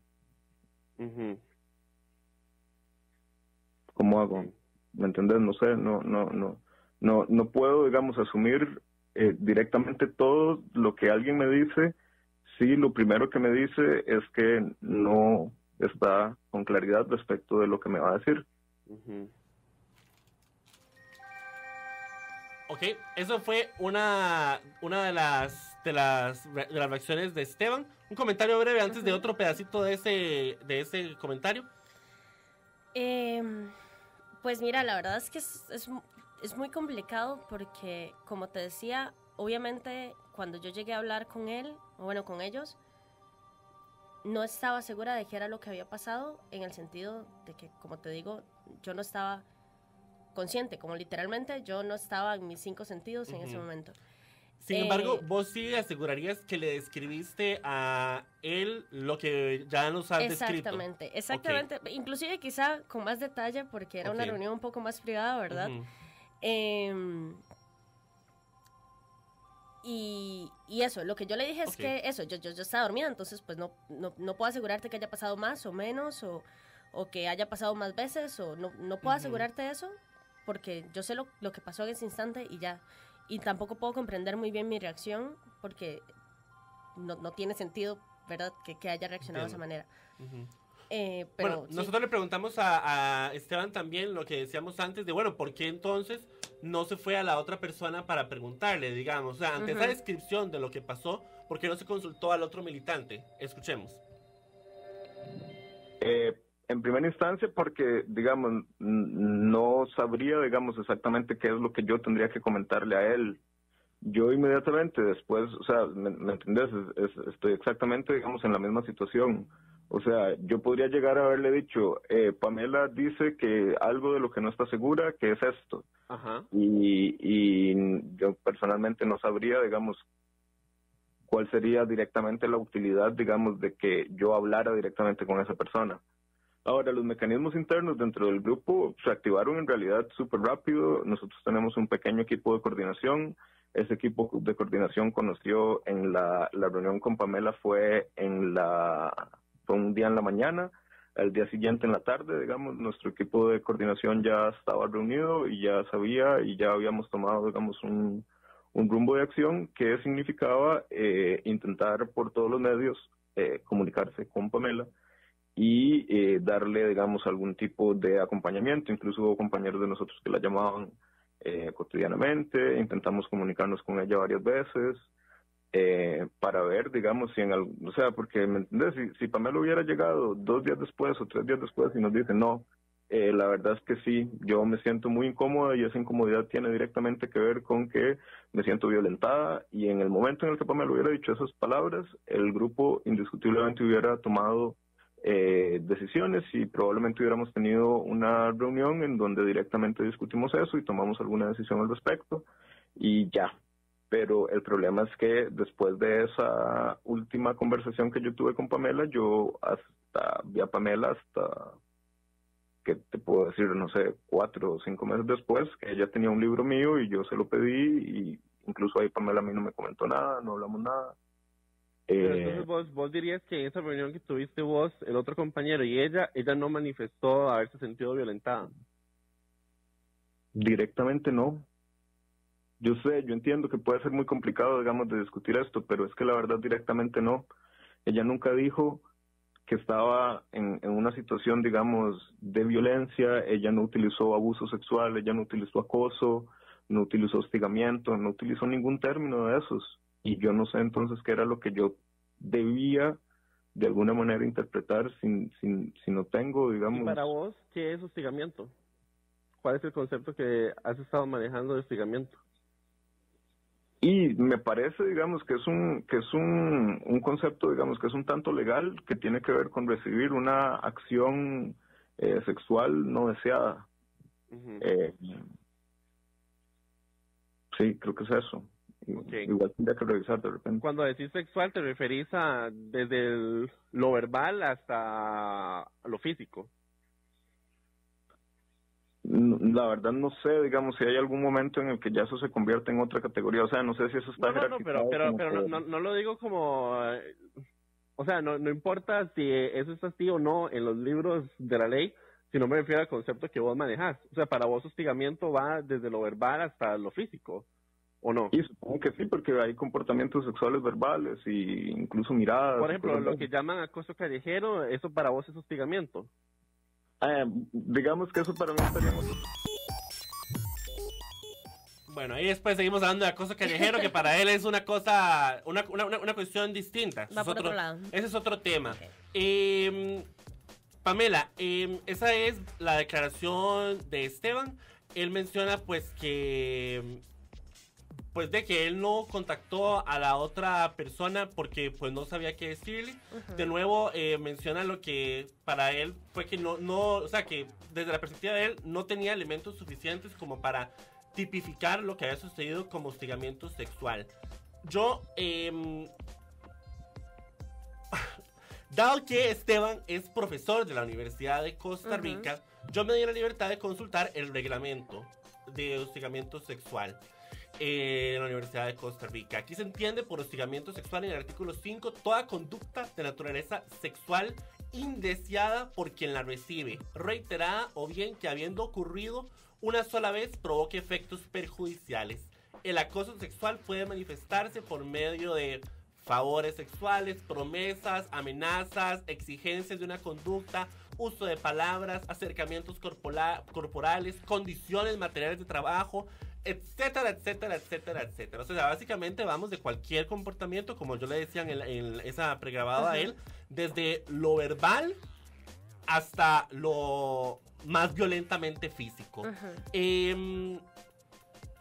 ¿Cómo hago? ¿Me entendés? No sé, no puedo, digamos, asumir directamente todo lo que alguien me dice. Sí, lo primero que me dice es que no está con claridad respecto de lo que me va a decir. Ok, eso fue una de las reacciones de Esteban. Un comentario breve antes de otro pedacito de ese comentario. Pues mira, la verdad es que es muy complicado porque, como te decía, obviamente cuando yo llegué a hablar con él, o bueno, con ellos, no estaba segura de qué era lo que había pasado, en el sentido de que, como te digo, yo no estaba consciente, como literalmente yo no estaba en mis 5 sentidos en ese momento. Sin embargo, vos sí asegurarías que le describiste a él lo que ya nos has descrito. Exactamente. Okay. Inclusive quizá con más detalle, porque era una reunión un poco más privada, ¿verdad? Y eso, lo que yo le dije es que eso, yo estaba dormida, entonces pues no puedo asegurarte que haya pasado más o menos, o que haya pasado más veces, o no puedo asegurarte eso, porque yo sé lo que pasó en ese instante y ya. Y tampoco puedo comprender muy bien mi reacción, porque no tiene sentido, ¿verdad?, que haya reaccionado de esa manera. Pero bueno, nosotros le preguntamos a Esteban también lo que decíamos antes de, bueno, ¿por qué entonces no se fue a la otra persona para preguntarle, digamos? O sea, ante esa descripción de lo que pasó, ¿por qué no se consultó al otro militante? Escuchemos. En primera instancia, porque, digamos, no sabría, digamos, exactamente qué es lo que yo tendría que comentarle a él. Yo inmediatamente después, o sea, ¿me entendés? Estoy exactamente, digamos, en la misma situación. O sea, yo podría llegar a haberle dicho, Pamela dice que algo de lo que no está segura, que es esto. Ajá. Y yo personalmente no sabría, digamos, cuál sería directamente la utilidad, digamos, de que yo hablara directamente con esa persona. Ahora, los mecanismos internos dentro del grupo se activaron en realidad súper rápido. Nosotros tenemos un pequeño equipo de coordinación. Ese equipo de coordinación conoció en la reunión con Pamela fue un día en la mañana. Al día siguiente en la tarde, digamos, nuestro equipo de coordinación ya estaba reunido y ya sabía y ya habíamos tomado, digamos, un rumbo de acción que significaba intentar por todos los medios comunicarse con Pamela y darle, digamos, algún tipo de acompañamiento. Incluso hubo compañeros de nosotros que la llamaban cotidianamente, intentamos comunicarnos con ella varias veces para ver, digamos, si o sea, porque, ¿me entendés? Si Pamela hubiera llegado 2 días después o 3 días después y nos dice, no, la verdad es que sí, yo me siento muy incómoda y esa incomodidad tiene directamente que ver con que me siento violentada, y en el momento en el que Pamela hubiera dicho esas palabras, el grupo indiscutiblemente hubiera tomado decisiones y probablemente hubiéramos tenido una reunión en donde directamente discutimos eso y tomamos alguna decisión al respecto y ya. Pero el problema es que después de esa última conversación que yo tuve con Pamela, yo vi a Pamela hasta, ¿qué te puedo decir? No sé, 4 o 5 meses después, que ella tenía un libro mío y yo se lo pedí, y incluso ahí Pamela a mí no me comentó nada, no hablamos nada. Entonces vos dirías que en esa reunión que tuviste vos, el otro compañero y ella no manifestó haberse sentido violentada. Directamente no. Yo entiendo que puede ser muy complicado, digamos, de discutir esto, pero es que la verdad directamente no. Ella nunca dijo que estaba en una situación, digamos, de violencia. Ella no utilizó abuso sexual, ella no utilizó acoso, no utilizó hostigamiento, no utilizó ningún término de esos. Y yo no sé entonces qué era lo que yo debía de alguna manera interpretar si no tengo, digamos... ¿Y para vos qué es hostigamiento? ¿Cuál es el concepto que has estado manejando de hostigamiento? Y me parece, digamos, que es un concepto, digamos, que es un tanto legal, que tiene que ver con recibir una acción sexual no deseada. Sí, creo que es eso. Okay. Igual tendría que revisar de repente. Cuando decís sexual, ¿te referís a desde lo verbal hasta lo físico? La verdad no sé, digamos, si hay algún momento en el que ya eso se convierte en otra categoría. O sea, no sé si eso está jerarquizado. Pero no lo digo como... o sea, no importa si eso está así o no en los libros de la ley, sino me refiero al concepto que vos manejás. O sea, para vos hostigamiento va desde lo verbal hasta lo físico, ¿o no? Y supongo que sí, porque hay comportamientos sexuales verbales y incluso miradas. Por ejemplo, lo que llaman acoso callejero, ¿eso para vos es hostigamiento? Digamos que eso para mí estaría... Bueno, ahí después seguimos hablando de acoso callejero, que para él es una cosa, una cuestión distinta. Va por otro lado. Ese es otro tema. Okay. Pamela, esa es la declaración de Esteban. Él menciona pues que él no contactó a la otra persona porque pues no sabía qué decirle. De nuevo menciona lo que para él fue que no, o sea, que desde la perspectiva de él no tenía elementos suficientes como para tipificar lo que había sucedido como hostigamiento sexual. Yo, dado que Esteban es profesor de la Universidad de Costa Rica, yo me di la libertad de consultar el reglamento de hostigamiento sexual en la Universidad de Costa Rica. Aquí se entiende por hostigamiento sexual en el artículo 5 toda conducta de naturaleza sexual indeseada por quien la recibe, reiterada o bien que habiendo ocurrido una sola vez provoque efectos perjudiciales. El acoso sexual puede manifestarse por medio de favores sexuales, promesas, amenazas, exigencias de una conducta, uso de palabras, acercamientos corporales, condiciones materiales de trabajo, etcétera, etcétera, etcétera, etcétera. O sea, básicamente vamos de cualquier comportamiento, como yo le decía en esa pregrabada a él, desde lo verbal hasta lo más violentamente físico.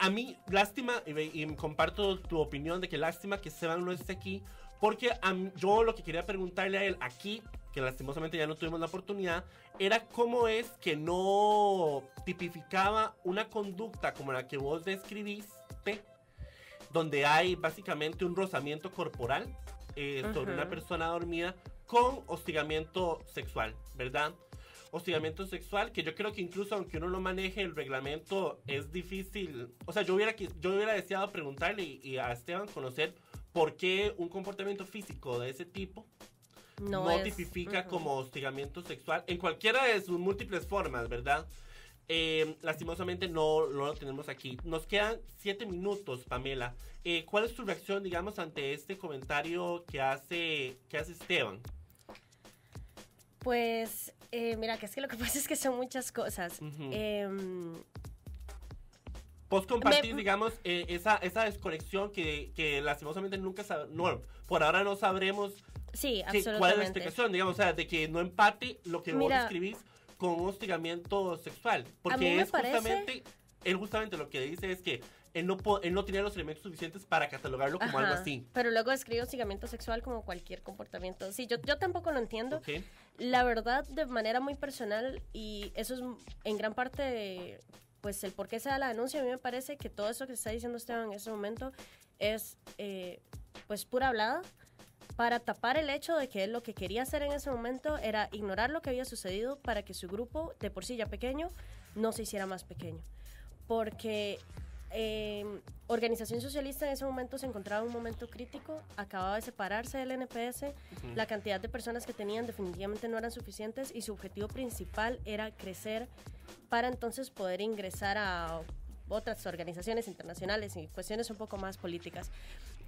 A mí, lástima, y comparto tu opinión de que lástima que Esteban no esté aquí, porque yo lo que quería preguntarle a él aquí, que lastimosamente ya no tuvimos la oportunidad, era cómo es que no tipificaba una conducta como la que vos describiste, donde hay básicamente un rozamiento corporal sobre una persona dormida con hostigamiento sexual, ¿verdad? Hostigamiento sexual, que yo creo que incluso aunque uno no maneje el reglamento, es difícil. O sea, yo hubiera deseado preguntarle y a Esteban conocer por qué un comportamiento físico de ese tipo no tipifica como hostigamiento sexual en cualquiera de sus múltiples formas, ¿verdad? Lastimosamente no lo tenemos aquí. Nos quedan 7 minutos, Pamela. ¿Cuál es tu reacción, digamos, ante este comentario que hace Esteban? Pues, mira, que es que lo que pasa es que son muchas cosas. Vos compartís, digamos, esa desconexión que lastimosamente nunca por ahora no sabremos cuál es la explicación, digamos, o sea, de que no empate lo que vos escribís con un hostigamiento sexual. Porque es él justamente lo que dice es que él no tenía los elementos suficientes para catalogarlo como algo así. Pero luego describe hostigamiento sexual como cualquier comportamiento. Sí, yo tampoco lo entiendo. La verdad, de manera muy personal, y eso es en gran parte pues el por qué se da la denuncia, a mí me parece que todo eso que está diciendo Esteban en ese momento es pues pura hablada para tapar el hecho de que él lo que quería hacer en ese momento era ignorar lo que había sucedido para que su grupo, de por sí ya pequeño, no se hiciera más pequeño. Porque Organización Socialista en ese momento se encontraba en un momento crítico, acababa de separarse del NPS, la cantidad de personas que tenían definitivamente no eran suficientes y su objetivo principal era crecer para entonces poder ingresar a otras organizaciones internacionales y cuestiones un poco más políticas.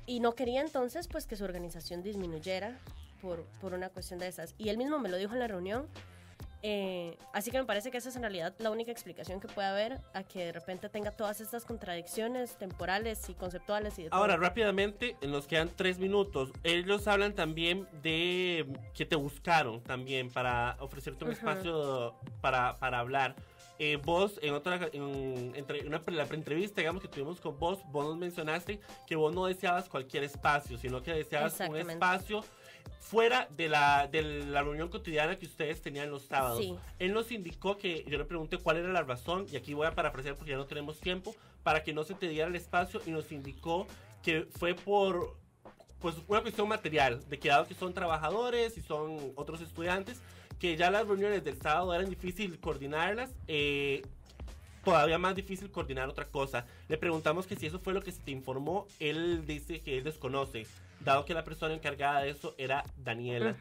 Y no quería entonces pues que su organización disminuyera por una cuestión de esas. Y él mismo me lo dijo en la reunión. Así que me parece que esa es en realidad la única explicación que puede haber a que de repente tenga todas estas contradicciones temporales y conceptuales y de Ahora, rápidamente, nos quedan 3 minutos. Ellos hablan también de que te buscaron también para ofrecerte un espacio para hablar. Vos, la entrevista, digamos, que tuvimos con vos nos mencionaste que vos no deseabas cualquier espacio, sino que deseabas un espacio fuera de la reunión cotidiana que ustedes tenían los sábados. Sí. Él nos indicó que, yo le pregunté cuál era la razón, y aquí voy a parafrasear porque ya no tenemos tiempo, para que no se te diera el espacio, y nos indicó que fue por pues una cuestión material, de que dado que son trabajadores y son otros estudiantes, que ya las reuniones del sábado eran difícil coordinarlas, todavía más difícil coordinar otra cosa. Le preguntamos que si eso fue lo que se te informó. Él dice que él desconoce, dado que la persona encargada de eso era Daniela.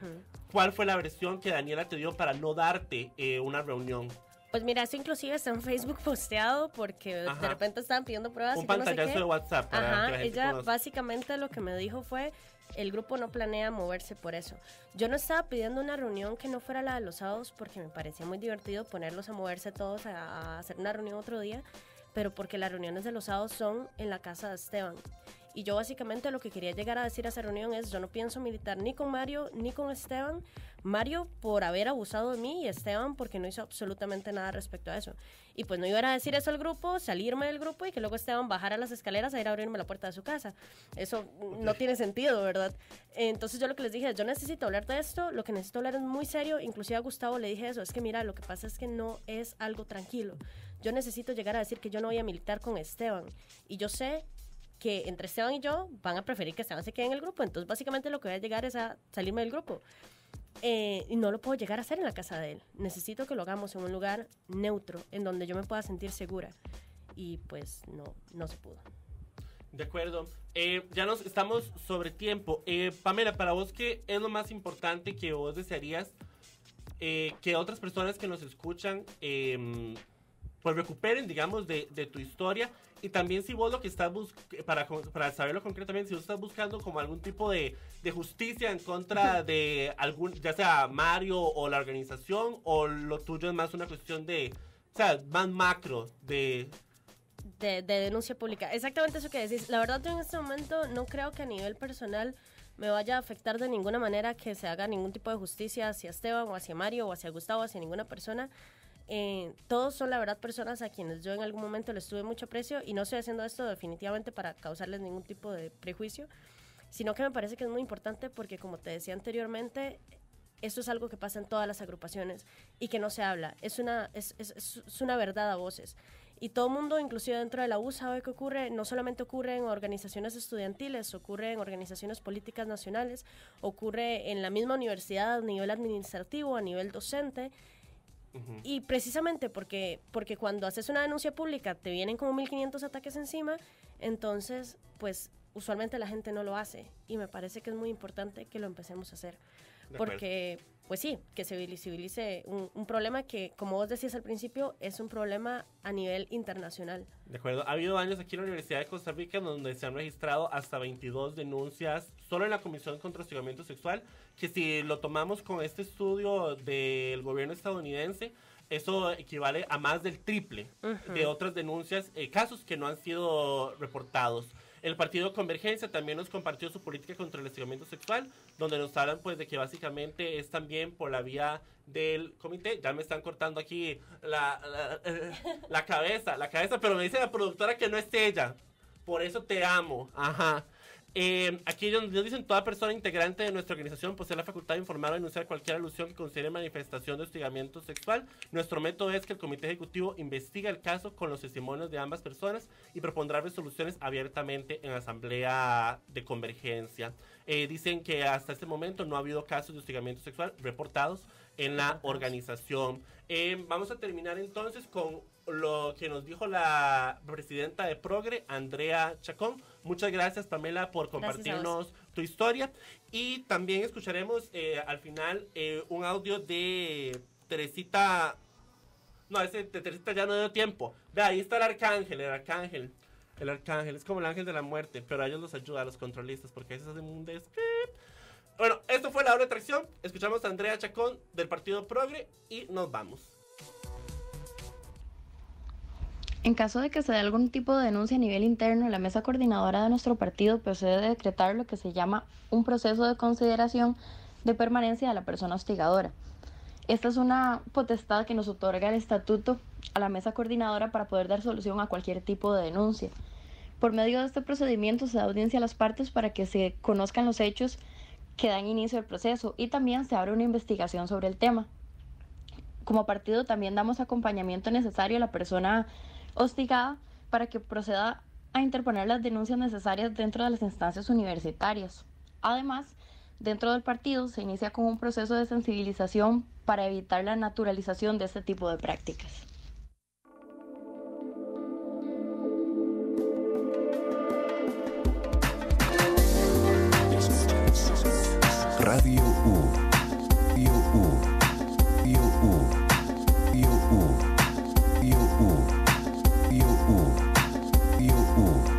¿Cuál fue la versión que Daniela te dio para no darte una reunión? Pues mira, eso inclusive está en Facebook posteado porque de repente estaban pidiendo pruebas. Un pantallazo de WhatsApp para que la gente ella conozca. Básicamente lo que me dijo fue: el grupo no planea moverse por eso. Yo no estaba pidiendo una reunión que no fuera la de los sábados porque me parecía muy divertido ponerlos a moverse todos a hacer una reunión otro día, pero porque las reuniones de los sábados son en la casa de Esteban. Y yo básicamente lo que quería llegar a decir a esa reunión es, yo no pienso militar ni con Mario ni con Esteban. Mario por haber abusado de mí y Esteban porque no hizo absolutamente nada respecto a eso. Y pues no iba a decir eso al grupo, salirme del grupo y que luego Esteban bajara las escaleras a ir a abrirme la puerta de su casa. Eso no tiene sentido, ¿verdad? Entonces yo lo que les dije es, yo necesito hablar de esto, lo que necesito hablar es muy serio. Inclusive a Gustavo le dije eso, es que mira, lo que pasa es que no es algo tranquilo. Yo necesito llegar a decir que yo no voy a militar con Esteban. Y yo sé que entre Esteban y yo van a preferir que Esteban se quede en el grupo. Entonces básicamente lo que voy a llegar es a salirme del grupo. Y no lo puedo llegar a hacer en la casa de él. Necesito que lo hagamos en un lugar neutro, en donde yo me pueda sentir segura. Y pues no se pudo. De acuerdo. Ya nos estamos sobre tiempo. Pamela, para vos, ¿qué es lo más importante que vos desearías que otras personas que nos escuchan pues recuperen, digamos, de tu historia? Y también si vos lo que estás para saberlo concretamente, si vos estás buscando como algún tipo de justicia en contra de algún, ya sea Mario o la organización, o lo tuyo es más una cuestión de, o sea, más macro, de denuncia pública. Exactamente eso que decís. La verdad, yo en este momento no creo que a nivel personal me vaya a afectar de ninguna manera que se haga ningún tipo de justicia hacia Esteban o hacia Mario o hacia Gustavo, hacia ninguna persona. Todos son la verdad personas a quienes yo en algún momento les tuve mucho aprecio, y no estoy haciendo esto definitivamente para causarles ningún tipo de prejuicio, sino que me parece que es muy importante porque, como te decía anteriormente, esto es algo que pasa en todas las agrupaciones y que no se habla, es una verdad a voces. Y todo el mundo, inclusive dentro de la U, sabe que ocurre, no solamente ocurre en organizaciones estudiantiles, ocurre en organizaciones políticas nacionales, ocurre en la misma universidad a nivel administrativo, a nivel docente. Y precisamente porque cuando haces una denuncia pública te vienen como 1500 ataques encima, entonces pues usualmente la gente no lo hace, y me parece que es muy importante que lo empecemos a hacer, porque pues sí, que se visibilice un problema que, como vos decías al principio, es un problema a nivel internacional. De acuerdo. Ha habido años aquí en la Universidad de Costa Rica donde se han registrado hasta 22 denuncias solo en la Comisión contra Hostigamiento Sexual, que si lo tomamos con este estudio del gobierno estadounidense, eso equivale a más del triple de otras denuncias, casos que no han sido reportados. El partido Convergencia también nos compartió su política contra el hostigamiento sexual, donde nos hablan pues de que básicamente es también por la vía del comité. Ya me están cortando aquí la cabeza, pero me dice la productora que no es ella. Por eso te amo. Ajá. Aquí nos dicen: toda persona integrante de nuestra organización posee la facultad de informar o denunciar cualquier alusión que considere manifestación de hostigamiento sexual. Nuestro método es que el comité ejecutivo investiga el caso con los testimonios de ambas personas y propondrá resoluciones abiertamente en la asamblea de Convergencia. Dicen que hasta este momento no ha habido casos de hostigamiento sexual reportados en la organización. Vamos a terminar entonces con lo que nos dijo la presidenta de Progre, Andrea Chacón. Muchas gracias, Pamela, por compartirnos tu historia. Y también escucharemos al final un audio de Teresita. No, ese de Teresita ya no dio tiempo. Ve, ahí está el arcángel. El arcángel es como el ángel de la muerte, pero a ellos los ayuda, a los controlistas, porque a veces hacen un Bueno, esto fue La Hora de Tracción. Escuchamos a Andrea Chacón del Partido Progre y nos vamos. En caso de que se dé algún tipo de denuncia a nivel interno, la mesa coordinadora de nuestro partido procede a decretar lo que se llama un proceso de consideración de permanencia de la persona hostigadora. Esta es una potestad que nos otorga el estatuto a la mesa coordinadora para poder dar solución a cualquier tipo de denuncia. Por medio de este procedimiento se da audiencia a las partes para que se conozcan los hechos que dan inicio al proceso, y también se abre una investigación sobre el tema. Como partido también damos acompañamiento necesario a la persona hostigada para que proceda a interponer las denuncias necesarias dentro de las instancias universitarias. Además, dentro del partido se inicia con un proceso de sensibilización para evitar la naturalización de este tipo de prácticas. Radio U.